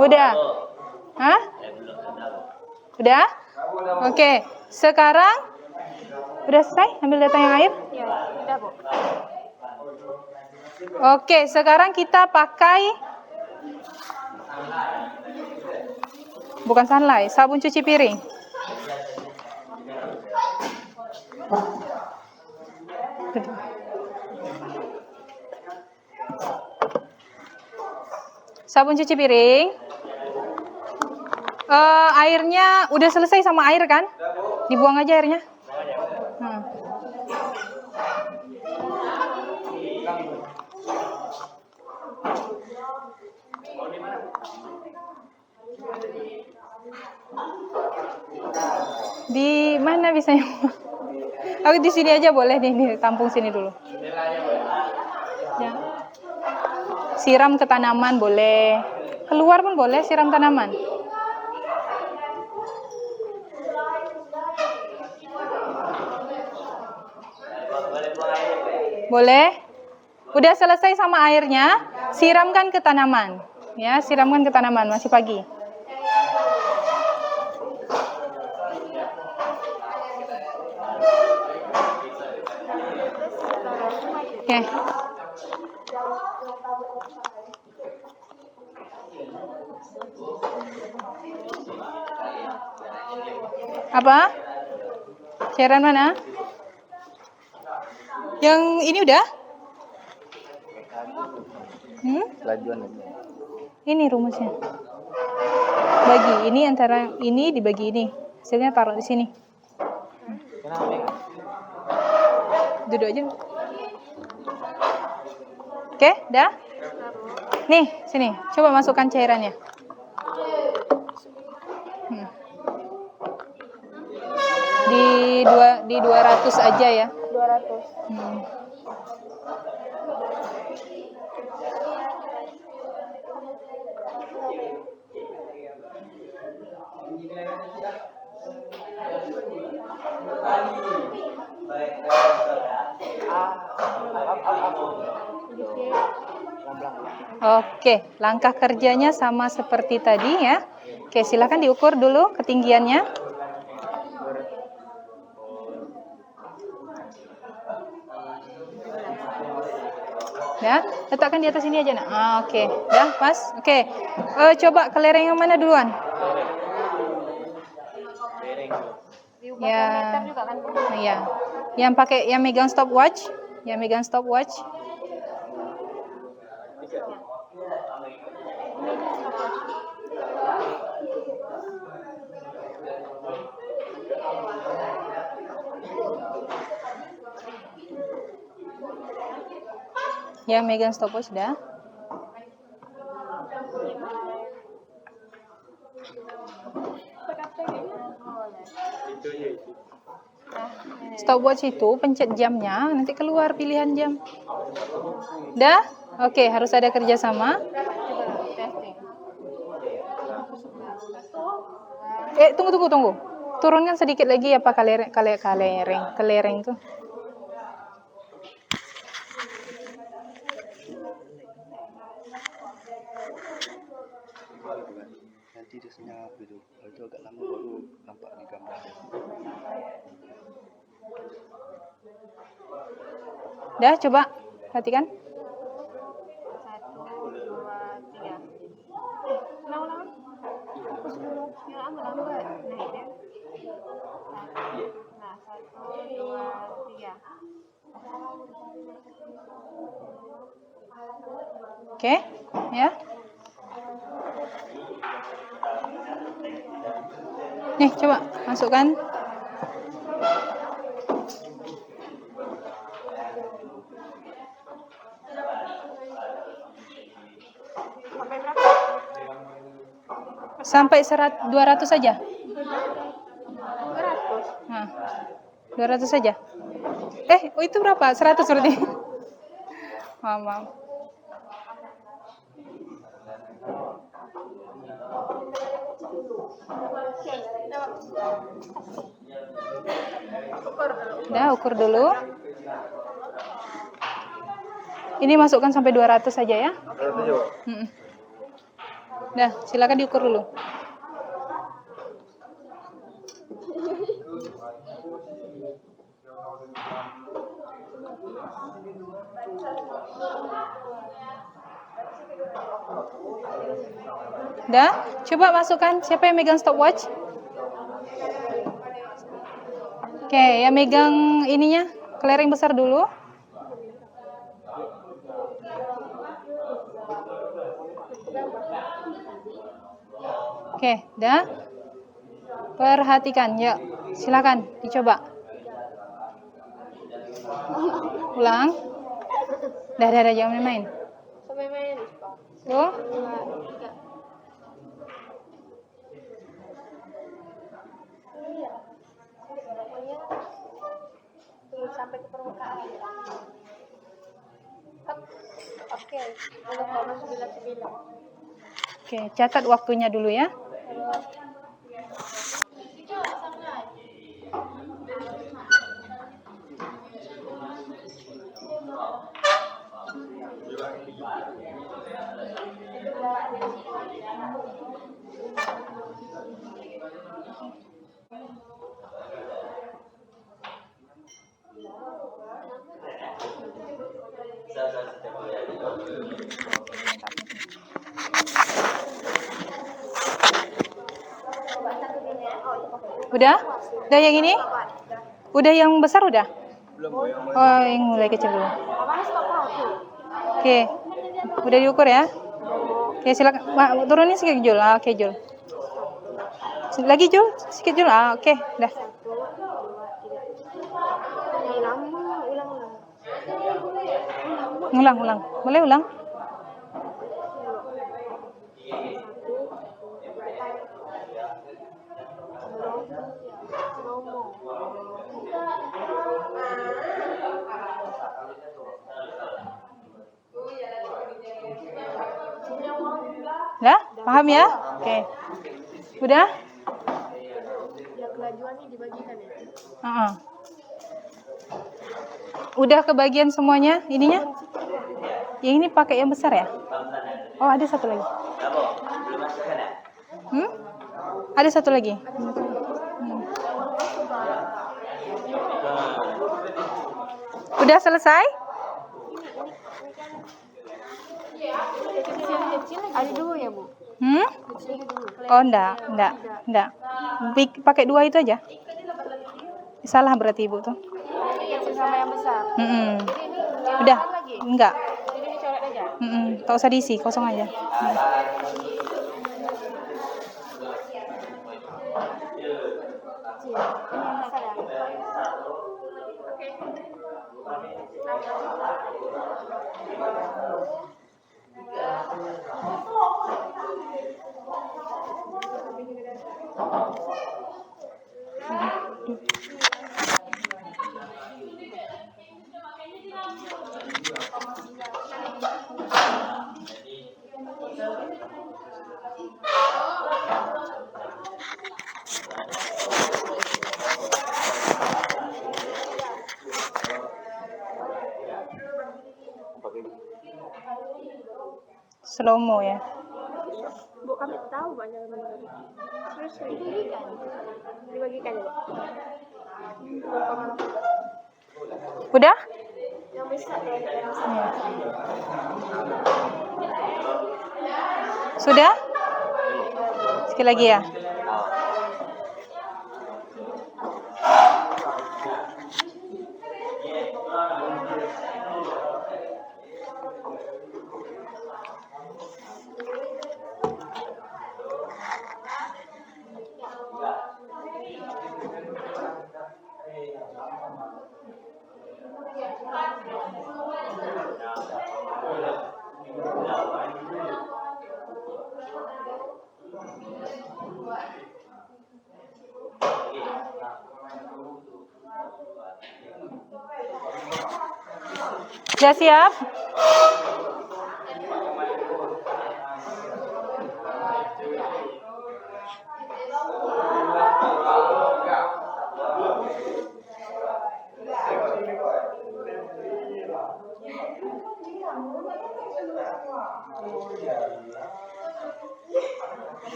Udah. Hah? Udah? Oke, sekarang udah selesai ambil data yang air? Ya, udah, Bu. Oke, sekarang kita pakai bukan sunlight, sabun cuci piring. Sabun cuci piring. Airnya udah selesai sama air kan? Dibuang aja airnya. Di mana bisanya? Aku di sini aja boleh, di tampung sini dulu. Ya. Siram ke tanaman boleh. Keluar pun boleh siram tanaman. Boleh. Udah selesai sama airnya, siramkan ke tanaman. Ya, siramkan ke tanaman, masih pagi. Oke. Apa? Cairan mana? Yang ini udah? Ini rumusnya. Bagi ini antara ini dibagi ini. Hasilnya taruh di sini. Duduk aja. Oke, dah? Nih, sini. Coba masukkan cairannya. Di 200 aja ya. 200. Oke, langkah kerjanya sama seperti tadi ya. Oke, silakan diukur dulu ketinggiannya. Ya, letakkan di atas ini aja nak. Oke, dah pas. Oke, coba kelereng yang mana duluan? Ya, iya. Yang megang stopwatch, Yang megang stopwatch dah. Stopwatch itu pencet jamnya, nanti keluar pilihan jam. Dah? Oke, harus ada kerjasama. Tunggu. Turunkan sedikit lagi apa kelereng tuh. Nanti dia senyap gitu. Itu agak lama baru nampak di gambar. Dah, coba perhatikan. 1, 2, 3. Ulang. Fokus dulu. Yang lambat. Nah, itu. Nah, 1, 2, 3. Oke, ya. Nih, coba masukkan. Sampai 200 saja. 200. Nah, 200 saja. Itu berapa? 100 berarti. Maaf. Udah, ukur dulu. Ini masukkan sampai 200 saja ya. Dah, silakan diukur dulu. Dah, coba masukkan. Siapa yang megang stopwatch? Oke, yang megang ininya, kelereng besar dulu. Oke, udah. Perhatikan, yuk. Silakan dicoba. Ulang. Dah, jangan main-main. Sampai main. Tuh. 2, 3. Iya. Pokoknya tunggu sampai ke permukaan. Hop. Oke. 0,99. Oke, catat waktunya dulu ya. Udah? Udah yang ini? Udah yang besar udah? Oh, yang mulai kecil dulu. Oke. Udah diukur ya? Oke, silakan. Turunin sedikit, Jul. Oke, Jul. Lagi, Jul. Sedikit, Jul. Oke, udah. Ulang. Boleh ulang? Udah? Paham ya? Oke. Udah? Ya, kelajuannya dibagikan ya. Udah kebagian semuanya ininya? Yang ini pakai yang besar ya? Oh, ada satu lagi. Ada satu lagi. Udah selesai? Ada 2 ya, Bu? Oh, enggak. Pakai 2 itu aja. Salah berarti Ibu tuh. Sama yang besar. Udah, enggak. Jadi dicoret aja. Tak usah diisi, kosong aja. Slow mo ya. Bu, kami tahu banyak teman-teman. Terus dibagikan ya, Bu? Udah? Yang besar ya. Sudah? Sekali lagi ya. Sudah siap?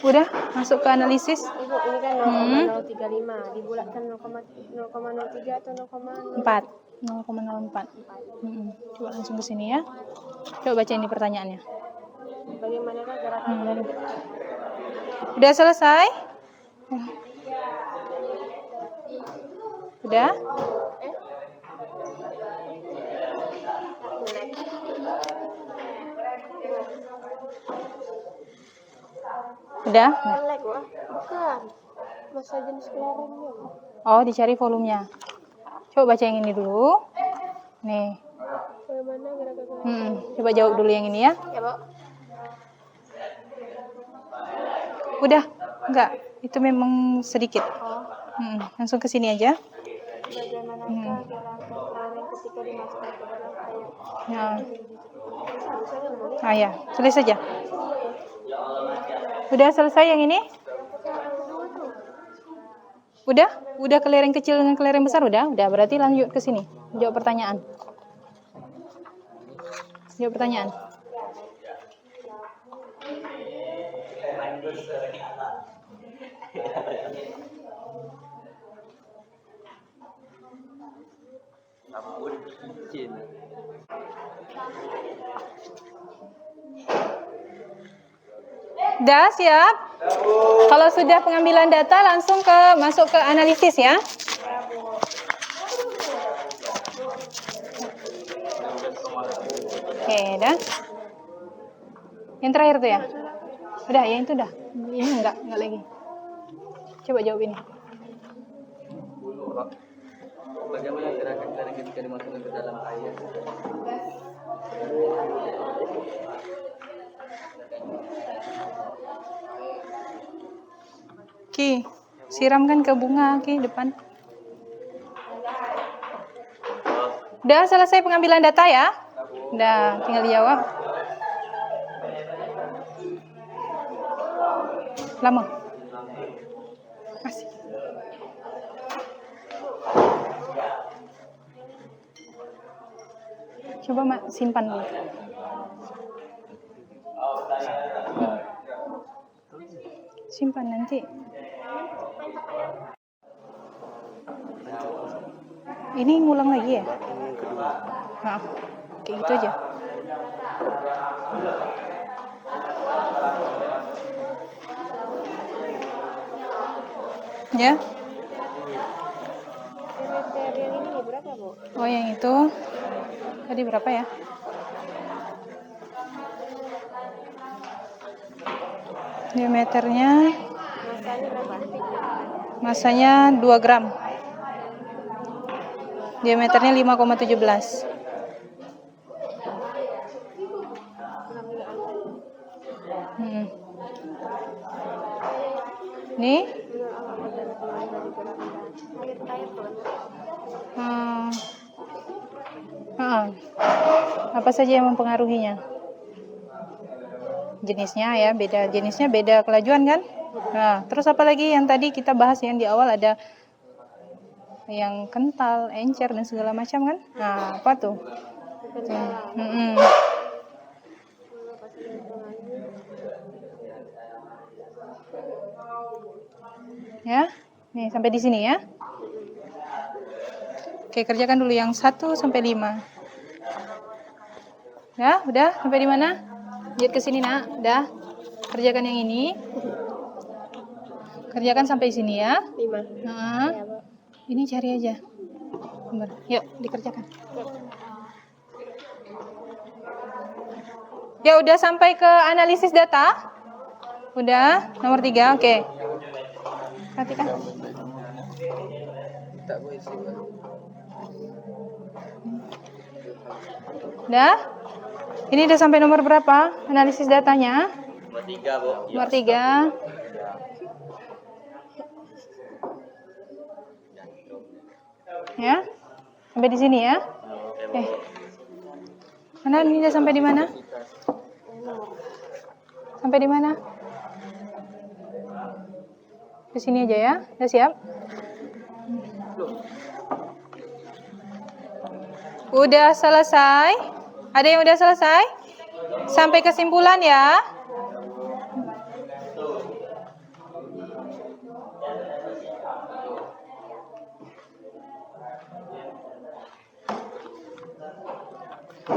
Udah masuk ke analisis. Ibu, ini kan 0,035 dibulatkan 0,03 atau 0,04. 0,04. Coba langsung ke sini ya. Coba baca ini pertanyaannya. Bagaimanakah gerakan dari Udah selesai? Udah? Udah? Lag wah. Bukan. Masa jenis kelerengnya. Oh, dicari volumenya. Coba baca yang ini dulu. Nih. Bagaimana gerakan? Coba jawab dulu yang ini ya. Ya, Bu. Udah? Enggak. Itu memang sedikit. Langsung ke sini aja. Bagaimanakah gerakan kelereng ketika dimasukkan ke dalam air? Ya. Ah ya, tulis saja. Udah selesai yang ini? Udah kelereng kecil dengan kelereng besar udah berarti lanjut ke sini. Jawab pertanyaan. Jawab pertanyaan. Ampun, izin. Udah siap? Kalau sudah pengambilan data langsung masuk ke analisis ya. Oke, dah. Yang terakhir tuh ya? Udah, yang itu udah. Ini enggak lagi. Coba jawab ini. Bagaimana gerakan kelereng ketika dimasukkan ke dalam air? Ki, siramkan ke bunga Ki depan. Udah selesai pengambilan data ya? Udah, tinggal dijawab. Lama. Masih. Coba Mak simpan dulu. Simpan nanti. Ini ngulang lagi ya? Nah, kayak gitu aja. Ya? Diameter yang ini berapa, Bu? Oh, yang itu tadi berapa ya? Diameternya Masanya berapa? masanya 2 gram. Diameternya 5,17. Nih. Apa saja yang mempengaruhinya? Jenisnya ya, jenisnya beda kelajuan kan? Nah, terus apa lagi yang tadi kita bahas yang di awal ada yang kental, encer dan segala macam kan? Nah, apa tuh? Ya, nih sampai di sini ya. Oke, kerjakan dulu yang 1 sampai 5. Ya, udah sampai di mana? Lihat ke sini nak, udah. Kerjakan yang ini. Kerjakan sampai sini ya. 5. Nah, ini cari aja. Bentar. Yuk, dikerjakan. Ya, udah sampai ke analisis data? Udah, nomor 3, oke. Perhatikan. Udah? Ini udah sampai nomor berapa? Analisis datanya? Nomor 3, Bu. Nomor 3. Ya? Sampai di sini ya? Oke. Mana ini udah sampai di mana? Sampai di mana? Di sini aja ya. Udah siap? Udah selesai? Ada yang udah selesai? Sampai kesimpulan ya.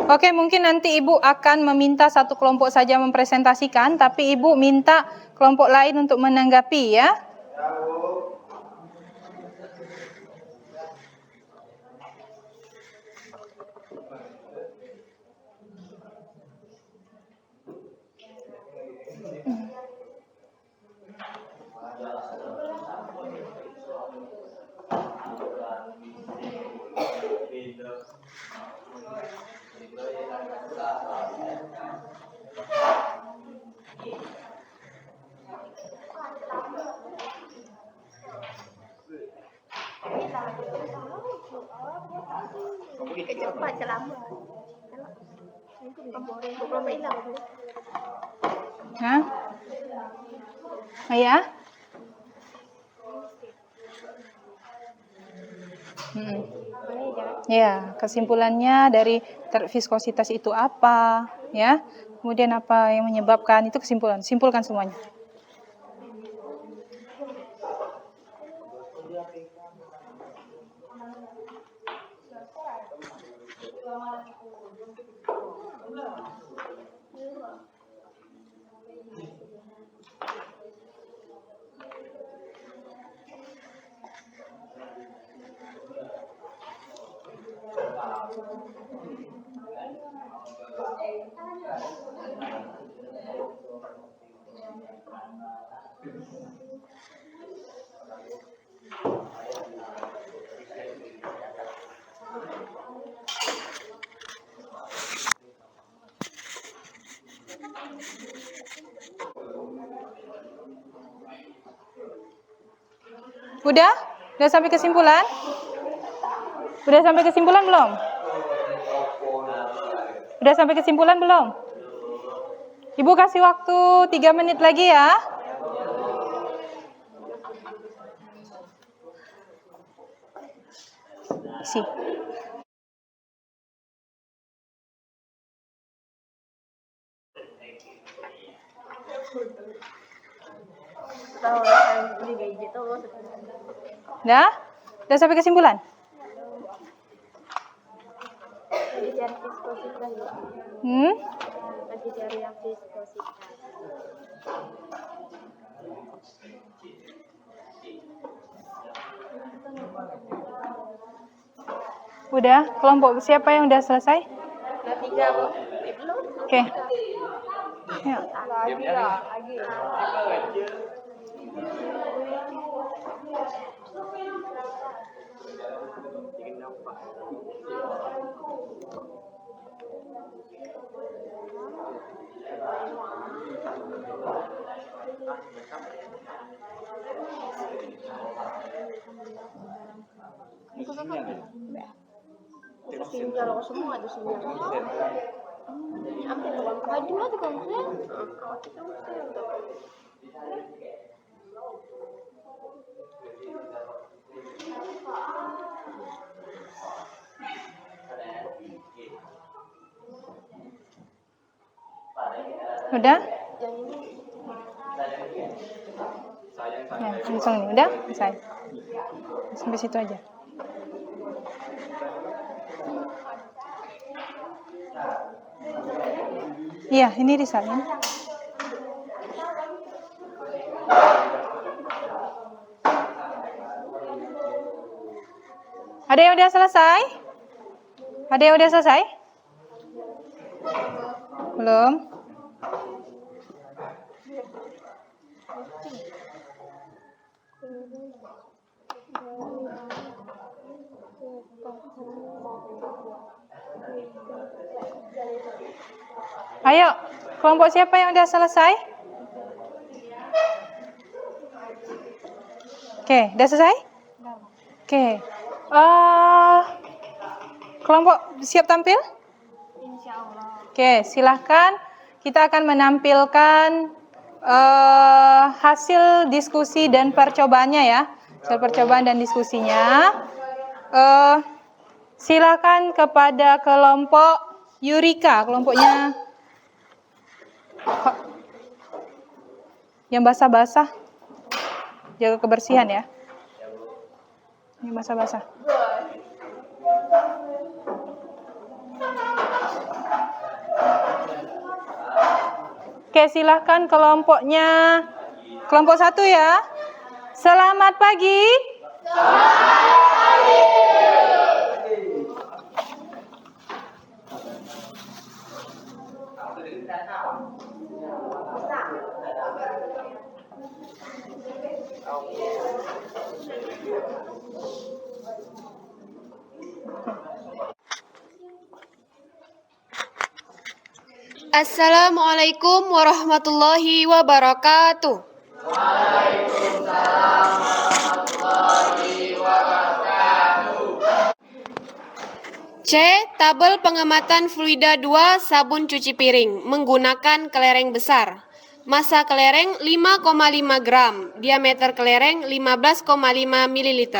Oke, mungkin nanti Ibu akan meminta satu kelompok saja mempresentasikan, tapi Ibu minta kelompok lain untuk menanggapi ya. Cepat celama. Belum hilang. Hah? Ya? Ya, kesimpulannya dari viskositas itu apa, ya? Kemudian apa yang menyebabkan, itu kesimpulan. Simpulkan semuanya. Udah? Udah sampai kesimpulan? Udah sampai kesimpulan belum? Udah sampai kesimpulan belum? Ibu kasih waktu 3 menit lagi ya. Isi. Udah? Udah sampai kesimpulan? Lagi cari viskositas. Lagi cari yang viskositas. Udah? Kelompok siapa yang udah selesai? 3, Bu. Belum. Oke. Ya. Kalau semua ada semua. Ambil uang baju atau konsen? Udah? Ya, langsung nih. Udah? Selesai. Sampai situ aja. Iya, ini disalin. Ada yang udah selesai? Ada yang udah selesai? Belum? Ayo, kelompok siapa yang udah selesai? Oke, udah selesai? Oke. Kelompok siap tampil? Insyaallah. Oke, silahkan. Kita akan menampilkan hasil diskusi dan percobaannya ya. Hasil percobaan dan diskusinya. Silakan kepada kelompok Yurika, kelompoknya yang basah-basah. Jaga kebersihan ya. Ini basah-basah. Oke, silahkan kelompoknya. Kelompok 1 ya. Selamat pagi. Assalamualaikum warahmatullahi wabarakatuh. C. Tabel pengamatan fluida 2 sabun cuci piring menggunakan kelereng besar. Massa kelereng 5,5 gram, diameter kelereng 15,5 ml.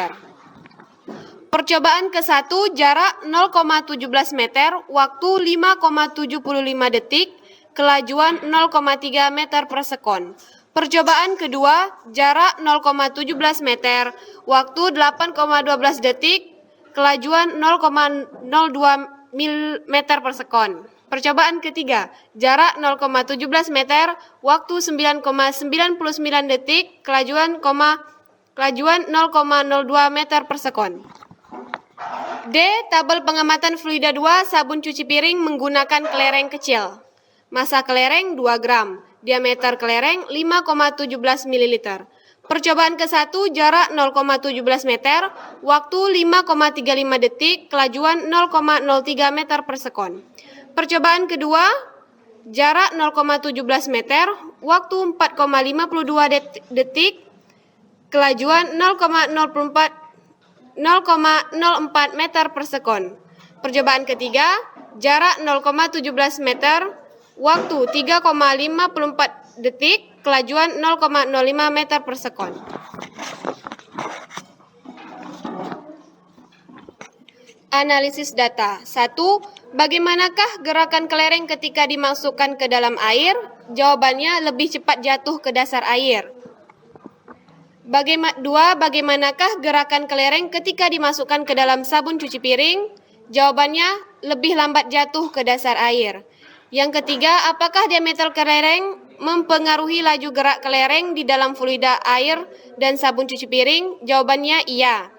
Percobaan ke-1, jarak 0,17 meter, waktu 5,75 detik, kelajuan 0,3 meter per sekon. Percobaan kedua, jarak 0,17 meter, waktu 8,12 detik, kelajuan 0,02 meter per sekon. Percobaan ketiga, jarak 0,17 meter, waktu 9,99 detik, kelajuan 0,02 meter per sekon. D. Tabel pengamatan fluida 2 sabun cuci piring menggunakan kelereng kecil. Massa kelereng 2 gram, diameter kelereng 5,17 ml. Percobaan ke-1, jarak 0,17 meter, waktu 5,35 detik, kelajuan 0,03 meter per sekon. Percobaan kedua, jarak 0,17 meter, waktu 4,52 detik, kelajuan 0,04 meter per sekon. Percobaan ketiga, jarak 0,17 meter, waktu 3,54 detik, kelajuan 0,05 meter per sekon. Analisis data. 1. Bagaimanakah gerakan kelereng ketika dimasukkan ke dalam air? Jawabannya lebih cepat jatuh ke dasar air. 2. Bagaimanakah gerakan kelereng ketika dimasukkan ke dalam sabun cuci piring? Jawabannya lebih lambat jatuh ke dasar air. Yang ketiga, apakah diameter kelereng mempengaruhi laju gerak kelereng di dalam fluida air dan sabun cuci piring? Jawabannya iya.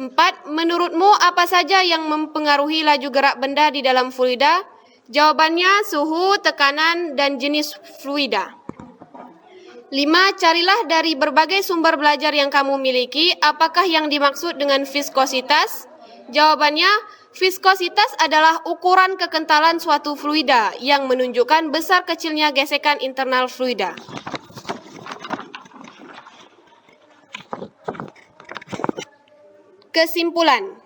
4. Menurutmu apa saja yang mempengaruhi laju gerak benda di dalam fluida? Jawabannya suhu, tekanan, dan jenis fluida. 5. Carilah dari berbagai sumber belajar yang kamu miliki, apakah yang dimaksud dengan viskositas? Jawabannya, viskositas adalah ukuran kekentalan suatu fluida yang menunjukkan besar kecilnya gesekan internal fluida. Kesimpulan,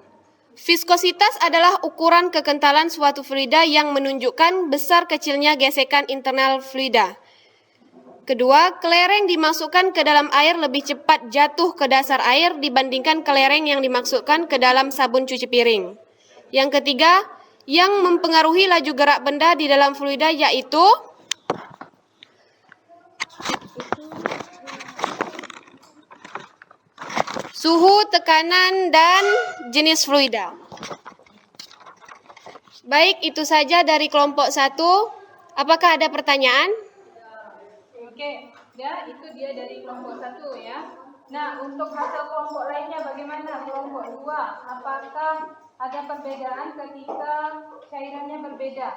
viskositas adalah ukuran kekentalan suatu fluida yang menunjukkan besar kecilnya gesekan internal fluida. Kedua, kelereng dimasukkan ke dalam air lebih cepat jatuh ke dasar air dibandingkan kelereng yang dimasukkan ke dalam sabun cuci piring. Yang ketiga, yang mempengaruhi laju gerak benda di dalam fluida yaitu suhu, tekanan, dan jenis fluida. Baik, itu saja dari kelompok 1. Apakah ada pertanyaan? Oke, ya itu dia dari kelompok 1 ya. Nah, untuk hasil kelompok lainnya bagaimana? Kelompok 2, apakah ada perbedaan ketika cairannya berbeda?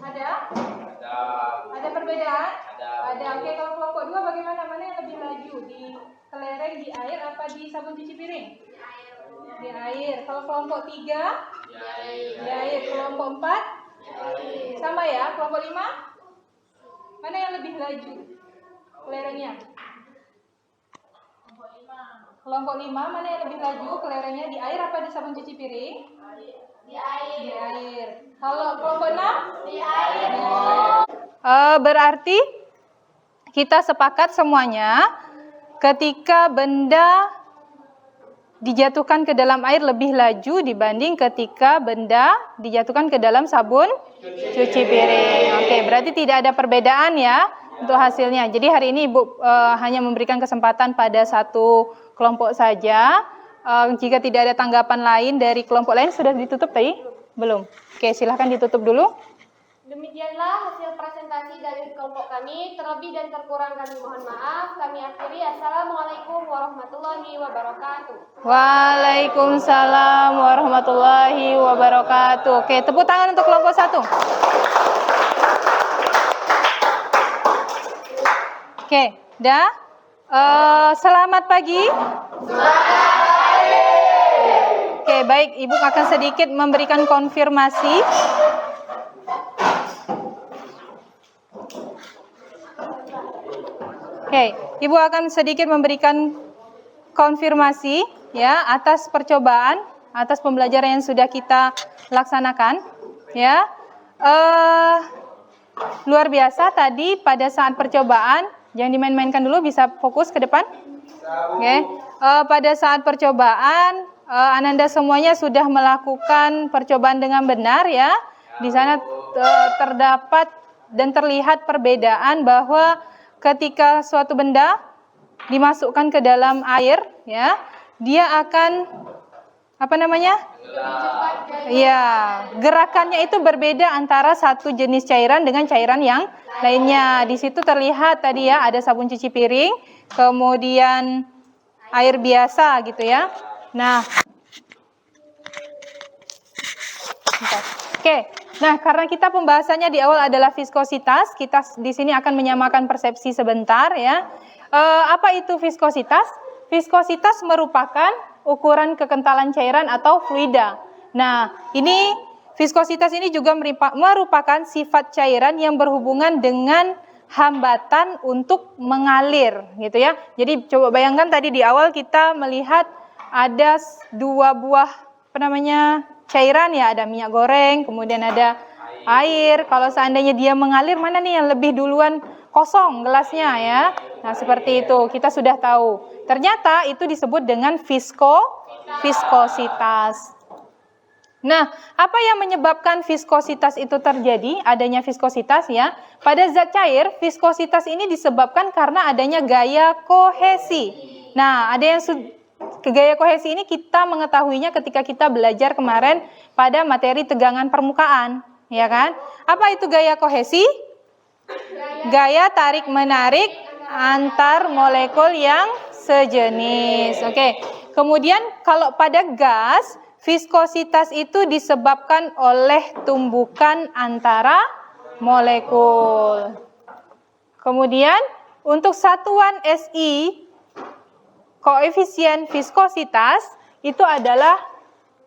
Ada? Ada perbedaan? Ada. Oke, kalau kelompok 2 bagaimana? Mana yang lebih laju? Di kelereng, di air, apa di sabun cuci piring? Di air. Kalau kelompok 3? Di air. Kelompok 4? Sama ya? Kelompok 5? Mana yang lebih laju kelerengnya? Kelompok 5 mana yang lebih laju kelerengnya, di air apa di sabun cuci piring? Di air. Di air. Kalau kelompok 6? Di air. Berarti kita sepakat semuanya ketika benda dijatuhkan ke dalam air lebih laju dibanding ketika benda dijatuhkan ke dalam sabun cuci piring. Oke, berarti tidak ada perbedaan ya untuk hasilnya. Jadi hari ini Ibu hanya memberikan kesempatan pada satu kelompok saja. Jika tidak ada tanggapan lain dari kelompok lain, sudah ditutup tadi? Belum. Oke, silahkan ditutup dulu. Demikianlah hasil presentasi dari kelompok kami. Terlebih dan terkurang kami mohon maaf. Kami akhiri. Assalamualaikum warahmatullahi wabarakatuh. Waalaikumsalam warahmatullahi wabarakatuh. Oke, tepuk tangan untuk kelompok 1. Oke, dah. Selamat pagi. Oke, baik. Ibu akan sedikit memberikan konfirmasi. Oke, Ibu akan sedikit memberikan konfirmasi ya atas percobaan atas pembelajaran yang sudah kita laksanakan. Ya, luar biasa tadi pada saat percobaan. Jangan dimain-mainkan dulu, bisa fokus ke depan. Oke. Pada saat percobaan, Ananda semuanya sudah melakukan percobaan dengan benar ya. Di sana terdapat dan terlihat perbedaan bahwa ketika suatu benda dimasukkan ke dalam air, ya, dia akan ya, gerakannya itu berbeda antara satu jenis cairan dengan cairan yang lainnya. Di situ terlihat tadi ya, ada sabun cuci piring, kemudian air biasa gitu ya. Nah, oke. Nah, karena kita pembahasannya di awal adalah viskositas, kita di sini akan menyamakan persepsi sebentar ya. Apa itu viskositas? Viskositas merupakan ukuran kekentalan cairan atau fluida. Nah, ini viskositas ini juga merupakan sifat cairan yang berhubungan dengan hambatan untuk mengalir, gitu ya. Jadi coba bayangkan tadi di awal kita melihat ada dua buah cairan ya, ada minyak goreng, kemudian ada air. Kalau seandainya dia mengalir, mana nih yang lebih duluan kosong gelasnya ya. Nah, seperti itu kita sudah tahu. Ternyata itu disebut dengan viskositas. Nah, apa yang menyebabkan viskositas itu terjadi? Adanya viskositas ya. Pada zat cair, viskositas ini disebabkan karena adanya gaya kohesi. Nah, ada yang gaya kohesi ini kita mengetahuinya ketika kita belajar kemarin pada materi tegangan permukaan, ya kan? Apa itu gaya kohesi? Gaya tarik-menarik antar molekul yang sejenis. Oke. Kemudian kalau pada gas, viskositas itu disebabkan oleh tumbukan antara molekul. Kemudian untuk satuan SI, koefisien viskositas itu adalah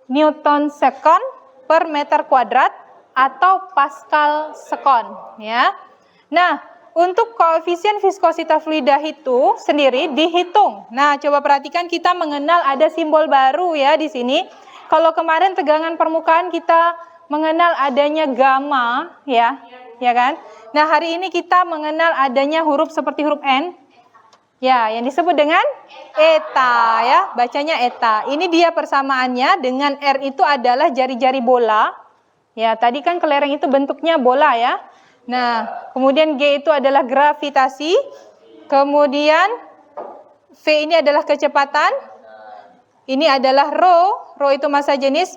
Newton sekon per meter kuadrat atau Pascal sekon ya. Nah, untuk koefisien viskositas fluida itu sendiri dihitung. Nah, coba perhatikan kita mengenal ada simbol baru ya di sini. Kalau kemarin tegangan permukaan kita mengenal adanya gamma ya kan? Nah, hari ini kita mengenal adanya huruf seperti huruf N. Ya, yang disebut dengan eta ya, bacanya eta. Ini dia persamaannya dengan R itu adalah jari-jari bola. Ya, tadi kan kelereng itu bentuknya bola ya. Nah, kemudian G itu adalah gravitasi. Kemudian V ini adalah kecepatan. Ini adalah rho itu massa jenis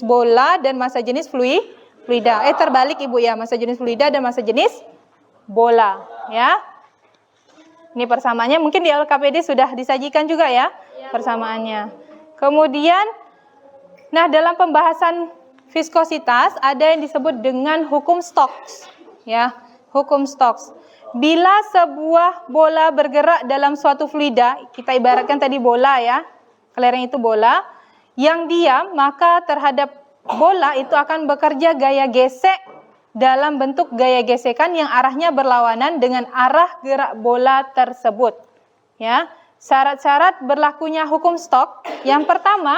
bola dan massa jenis fluida. Terbalik Ibu ya, massa jenis fluida dan massa jenis bola ya. Ini persamaannya, mungkin di LKPD sudah disajikan juga ya persamaannya. Kemudian, nah dalam pembahasan viskositas ada yang disebut dengan hukum Stokes ya, hukum Stokes. Bila sebuah bola bergerak dalam suatu fluida, kita ibaratkan tadi bola ya, kelereng itu bola, yang diam maka terhadap bola itu akan bekerja gaya gesek dalam bentuk gaya gesekan yang arahnya berlawanan dengan arah gerak bola tersebut. Ya, syarat-syarat berlakunya hukum Stokes. Yang pertama,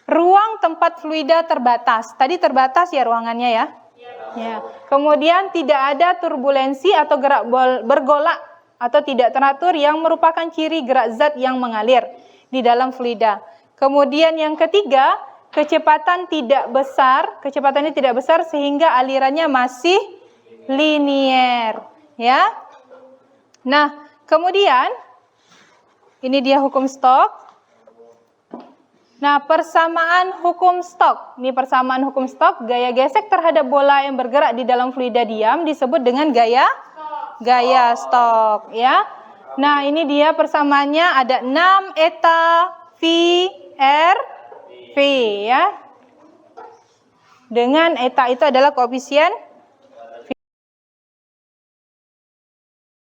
ruang tempat fluida terbatas. Tadi terbatas ya ruangannya ya. Ya. Kemudian tidak ada turbulensi atau gerak bergolak atau tidak teratur yang merupakan ciri gerak zat yang mengalir di dalam fluida. Kemudian yang ketiga, kecepatannya tidak besar sehingga alirannya masih linier, ya. Nah, kemudian ini dia hukum Stokes. Nah, persamaan hukum Stokes. Ini persamaan hukum Stokes, gaya gesek terhadap bola yang bergerak di dalam fluida diam disebut dengan gaya Stokes, ya. Nah, ini dia persamaannya ada 6 eta V R V ya. Dengan eta itu adalah koefisien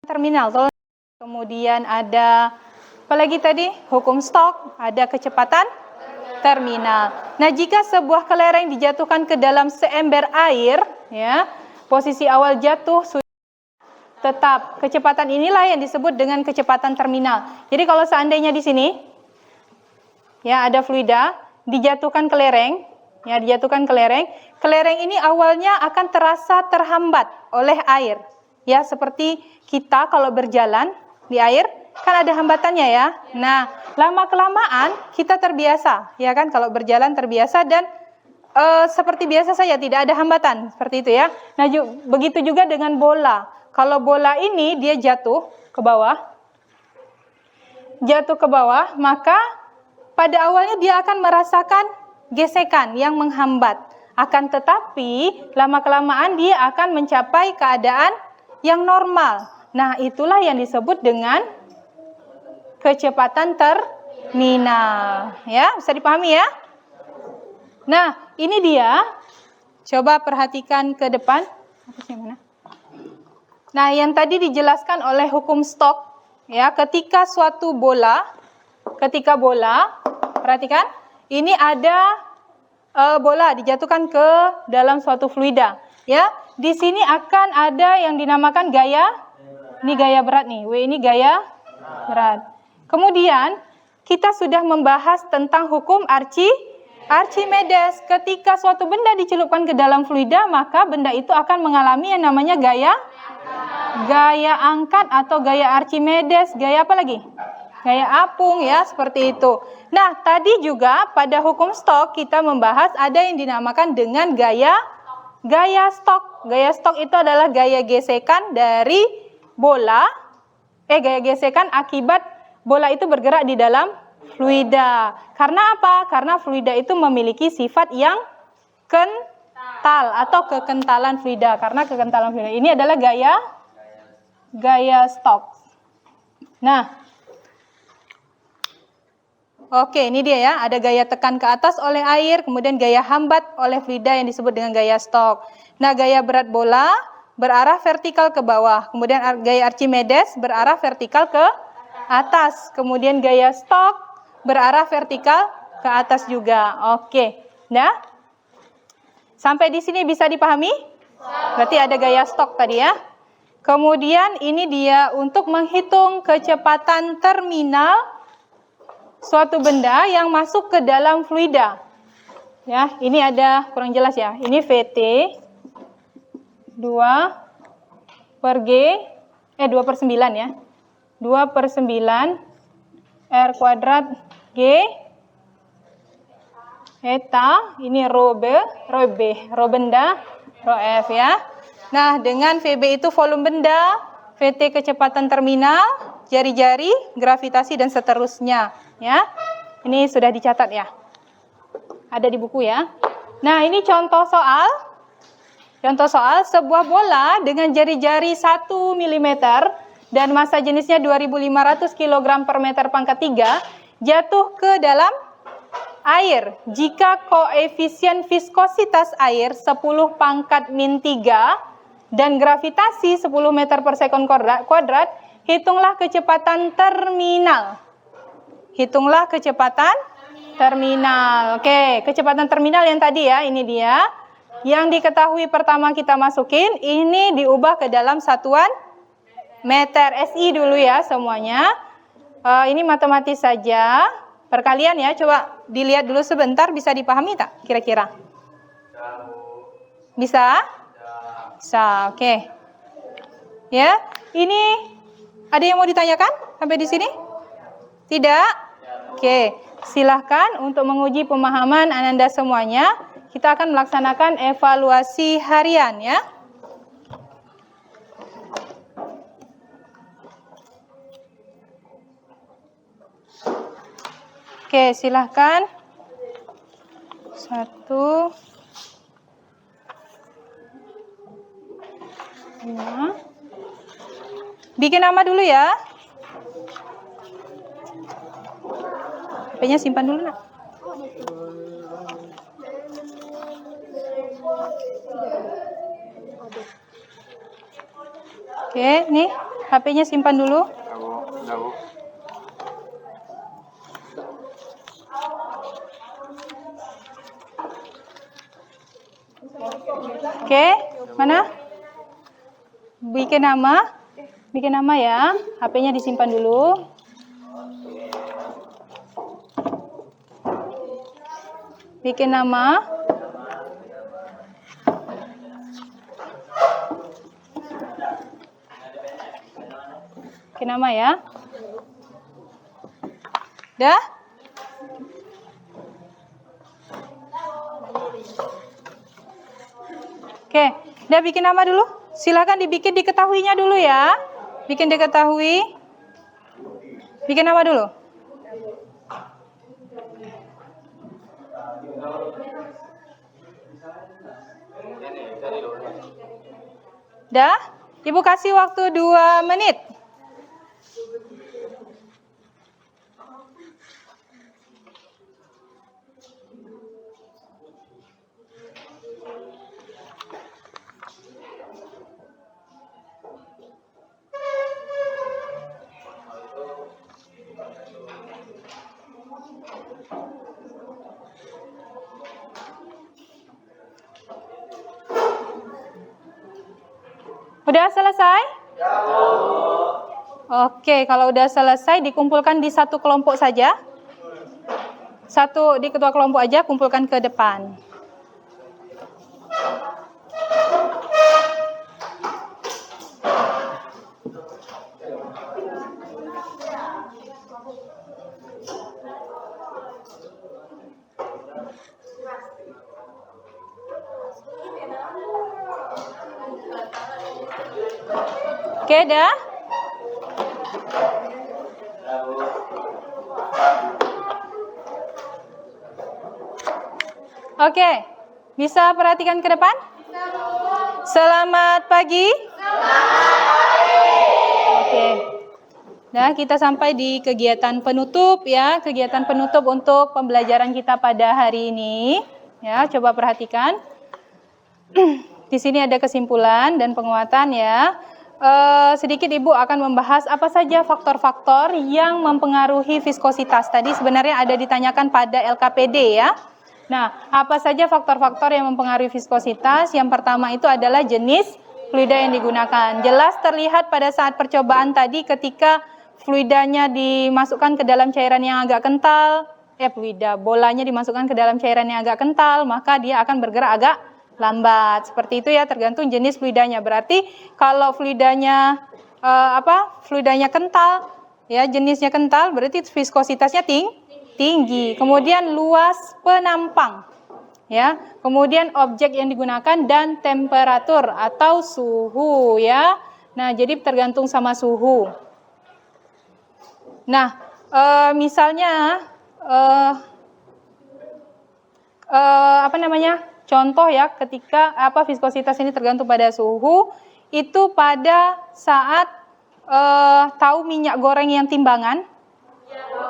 terminal. Kemudian ada apa lagi tadi? Hukum Stokes, ada kecepatan terminal. Nah, jika sebuah kelereng dijatuhkan ke dalam seember air ya, posisi awal jatuh tetap. Kecepatan inilah yang disebut dengan kecepatan terminal. Jadi kalau seandainya di sini ya ada fluida, dijatuhkan ke lereng, ya dijatuhkan ke lereng. Kelereng ini awalnya akan terasa terhambat oleh air, ya seperti kita kalau berjalan di air kan ada hambatannya ya. Nah, lama kelamaan kita terbiasa, ya kan kalau berjalan terbiasa dan seperti biasa saja tidak ada hambatan seperti itu ya. Nah, begitu juga dengan bola. Kalau bola ini dia jatuh ke bawah, maka pada awalnya dia akan merasakan gesekan yang menghambat. Akan tetapi lama-kelamaan dia akan mencapai keadaan yang normal. Nah, itulah yang disebut dengan kecepatan terminal. Ya, bisa dipahami ya? Nah, ini dia. Coba perhatikan ke depan. Nah, yang tadi dijelaskan oleh hukum Stokes, ya, ketika bola, perhatikan, ini ada bola dijatuhkan ke dalam suatu fluida, ya. Di sini akan ada yang dinamakan gaya, ini gaya berat nih, W ini gaya berat. Kemudian kita sudah membahas tentang hukum Archimedes. Ketika suatu benda dicelupkan ke dalam fluida, maka benda itu akan mengalami yang namanya gaya angkat atau gaya Archimedes. Gaya apa lagi? Gaya apung ya, seperti itu. Nah, tadi juga pada hukum Stokes kita membahas ada yang dinamakan dengan gaya Stokes. Gaya Stokes itu adalah gaya gesekan dari bola, gaya gesekan akibat bola itu bergerak di dalam fluida. Karena apa? Karena fluida itu memiliki sifat yang kental atau kekentalan fluida. Karena kekentalan fluida ini adalah gaya Stokes. Nah, oke, ini dia ya. Ada gaya tekan ke atas oleh air, kemudian gaya hambat oleh fluida yang disebut dengan gaya Stokes. Nah, gaya berat bola berarah vertikal ke bawah. Kemudian gaya Archimedes berarah vertikal ke atas. Kemudian gaya Stokes berarah vertikal ke atas juga. Oke. Nah, sampai di sini bisa dipahami? Berarti ada gaya Stokes tadi ya. Kemudian ini dia untuk menghitung kecepatan terminal suatu benda yang masuk ke dalam fluida. Ya, ini ada kurang jelas ya. Ini VT 2/9 ya. 2/9 R kuadrat G eta, ini rho benda, rho F ya. Nah, dengan VB itu volume benda, VT kecepatan terminal, jari-jari, gravitasi dan seterusnya ya. Ini sudah dicatat ya. Ada di buku ya. Nah, ini contoh soal. Contoh soal, sebuah bola dengan jari-jari 1 mm dan massa jenisnya 2.500 kg per meter pangkat 3 jatuh ke dalam air. Jika koefisien viskositas air 10 pangkat min 3 dan gravitasi 10 meter per sekon kuadrat, hitunglah kecepatan terminal. Hitunglah kecepatan terminal. Oke, kecepatan terminal yang tadi ya, ini dia. Yang diketahui pertama kita masukin, ini diubah ke dalam satuan meter. SI dulu ya semuanya. Ini matematis saja. Perkalian ya, coba dilihat dulu sebentar, bisa dipahami tak kira-kira? Bisa? Bisa, oke. Ya, ini ada yang mau ditanyakan sampai di sini? Tidak? Oke, silahkan untuk menguji pemahaman Ananda semuanya. Kita akan melaksanakan evaluasi harian ya. Oke, silahkan. 1, 2, 5. Bikin nama dulu ya. HP-nya simpan dulu nak. Oke, nih HP-nya simpan dulu. Oke, mana? Bikin nama ya. HP-nya disimpan dulu. Bikin nama. Bikin nama ya. Dah? Oke, udah bikin nama dulu. Silakan dibikin diketahuinya dulu ya. Bikin diketahui. Bikin nama dulu. Dah? Ibu kasih waktu 2 menit. Udah selesai? Oke, kalau udah selesai dikumpulkan di satu kelompok saja. Satu di ketua kelompok aja, kumpulkan ke depan. Oke, dah? Oke, bisa perhatikan ke depan? Selamat pagi. Oke. Nah, kita sampai di kegiatan penutup ya, kegiatan penutup untuk pembelajaran kita pada hari ini. Ya, coba perhatikan. Di sini ada kesimpulan dan penguatan ya. Sedikit Ibu akan membahas apa saja faktor-faktor yang mempengaruhi viskositas. Tadi sebenarnya ada ditanyakan pada LKPD ya. Nah, apa saja faktor-faktor yang mempengaruhi viskositas? Yang pertama itu adalah jenis fluida yang digunakan. Jelas terlihat pada saat percobaan tadi ketika fluidanya dimasukkan ke dalam cairan yang agak kental, bolanya dimasukkan ke dalam cairan yang agak kental, maka dia akan bergerak agak lambat. Seperti itu ya, tergantung jenis fluidanya. Berarti kalau fluidanya fluidanya kental, ya jenisnya kental, berarti viskositasnya tinggi. Kemudian luas penampang, ya. Kemudian objek yang digunakan dan temperatur atau suhu, ya. Nah, jadi tergantung sama suhu. Nah, misalnya contoh ya, ketika viskositas ini tergantung pada suhu, itu pada saat tahu minyak goreng yang timbangan.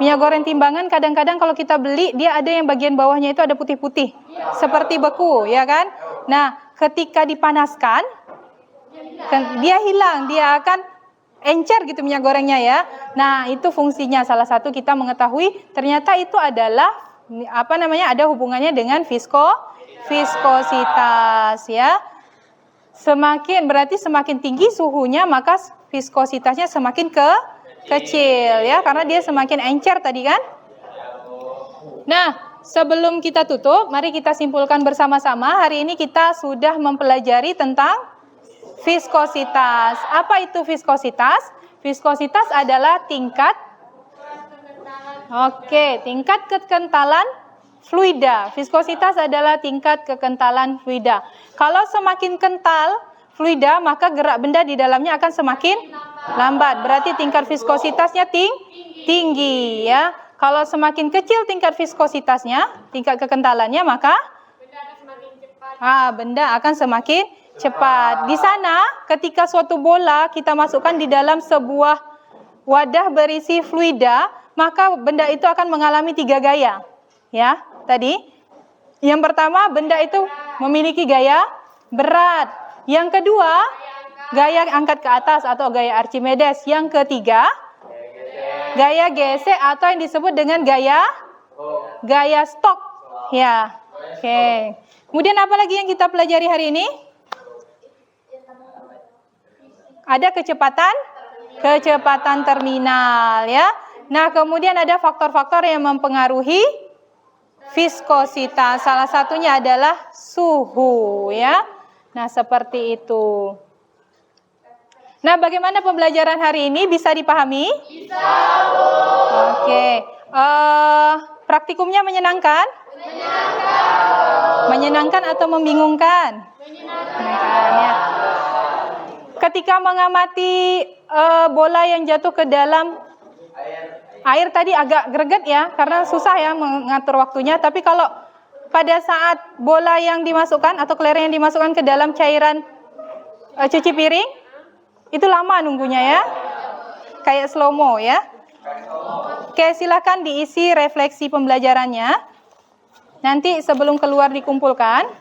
Minyak goreng timbangan kadang-kadang kalau kita beli, dia ada yang bagian bawahnya itu ada putih-putih, seperti beku, ya kan? Nah, ketika dipanaskan, dia hilang, dia akan encer gitu minyak gorengnya ya. Nah, itu fungsinya. Salah satu kita mengetahui ternyata itu adalah ada hubungannya dengan viskositas ya. Berarti semakin tinggi suhunya maka viskositasnya semakin kecil ya, karena dia semakin encer tadi kan. Nah, sebelum kita tutup, mari kita simpulkan bersama-sama. Hari ini kita sudah mempelajari tentang viskositas. Apa itu viskositas? Viskositas adalah tingkat kekentalan fluida. Viskositas adalah tingkat kekentalan fluida. Kalau semakin kental fluida, maka gerak benda di dalamnya akan semakin lambat. Berarti tingkat viskositasnya tinggi ya. Kalau semakin kecil tingkat viskositasnya, tingkat kekentalannya, maka benda akan semakin cepat. Di sana ketika suatu bola kita masukkan di dalam sebuah wadah berisi fluida, maka benda itu akan mengalami 3 gaya. Ya, tadi. Yang pertama, benda itu memiliki gaya berat. Yang kedua, gaya angkat ke atas atau gaya Archimedes. Yang ketiga, gaya gesek atau yang disebut dengan gaya stok. Ya. Oke. Kemudian apa lagi yang kita pelajari hari ini? Ada kecepatan terminal ya. Nah, kemudian ada faktor-faktor yang mempengaruhi viskositas. Salah satunya adalah suhu ya. Nah, seperti itu. Nah, bagaimana pembelajaran hari ini? Bisa dipahami? Bisa, Bu. Oke. Praktikumnya menyenangkan? Menyenangkan. Menyenangkan atau membingungkan? Menyenangkan ya. Ketika mengamati bola yang jatuh ke dalam air tadi agak greget ya, karena susah ya mengatur waktunya. Tapi kalau pada saat bola yang dimasukkan atau kelereng yang dimasukkan ke dalam cairan cuci piring, itu lama nunggunya ya, kayak slow-mo ya. Oke, silakan diisi refleksi pembelajarannya. Nanti sebelum keluar dikumpulkan.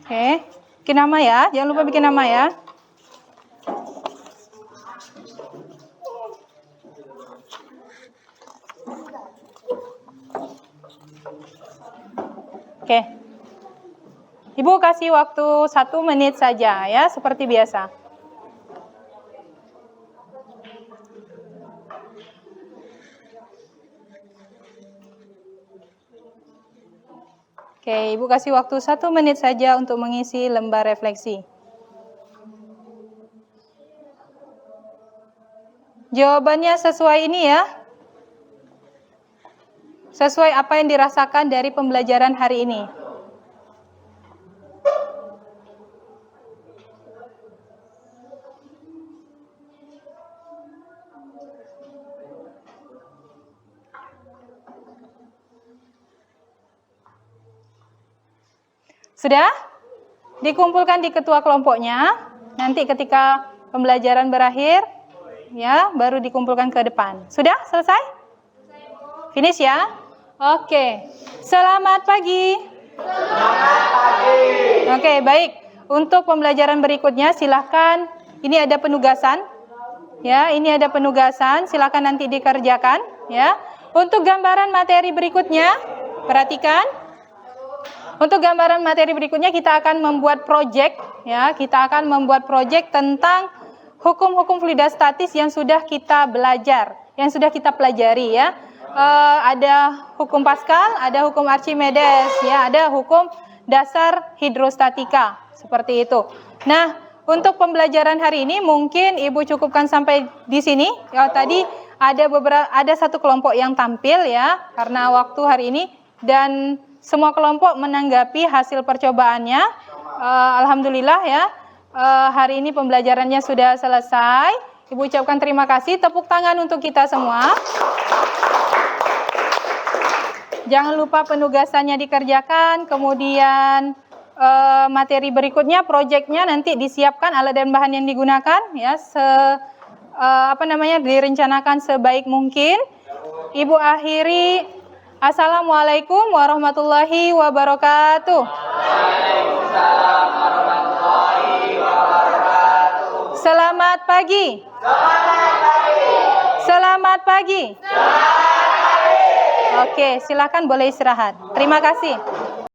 Oke, bikin nama ya, jangan lupa bikin nama ya. Oke, Ibu kasih waktu 1 menit saja ya, seperti biasa. Oke, Ibu kasih waktu 1 menit saja untuk mengisi lembar refleksi. Jawabannya sesuai ini ya. Sesuai apa yang dirasakan dari pembelajaran hari ini. Sudah? Dikumpulkan di ketua kelompoknya. Nanti ketika pembelajaran berakhir, ya, baru dikumpulkan ke depan. Sudah? Selesai? Finish ya? Oke. Selamat pagi. Selamat pagi. Oke, baik. Untuk pembelajaran berikutnya silahkan, ini ada penugasan. Ya, ini ada penugasan, silahkan nanti dikerjakan ya. Untuk gambaran materi berikutnya, perhatikan. Untuk gambaran materi berikutnya kita akan membuat proyek ya, kita akan membuat proyek tentang hukum-hukum fluidostatis yang sudah kita belajar, yang sudah kita pelajari ya. Ada hukum Pascal, ada hukum Archimedes ya, ada hukum dasar hidrostatika seperti itu. Nah, untuk pembelajaran hari ini mungkin Ibu cukupkan sampai di sini. Ya, tadi ada satu kelompok yang tampil ya karena waktu hari ini dan semua kelompok menanggapi hasil percobaannya. Alhamdulillah ya. Hari ini pembelajarannya sudah selesai. Ibu ucapkan terima kasih. Tepuk tangan untuk kita semua. Jangan lupa penugasannya dikerjakan. Kemudian materi berikutnya, proyeknya nanti disiapkan alat dan bahan yang digunakan ya. Direncanakan sebaik mungkin. Ibu akhiri. Assalamualaikum warahmatullahi wabarakatuh. Waalaikumsalam warahmatullahi wabarakatuh. Selamat pagi. Selamat pagi. Selamat pagi. Selamat pagi. Oke, silakan boleh istirahat. Terima kasih.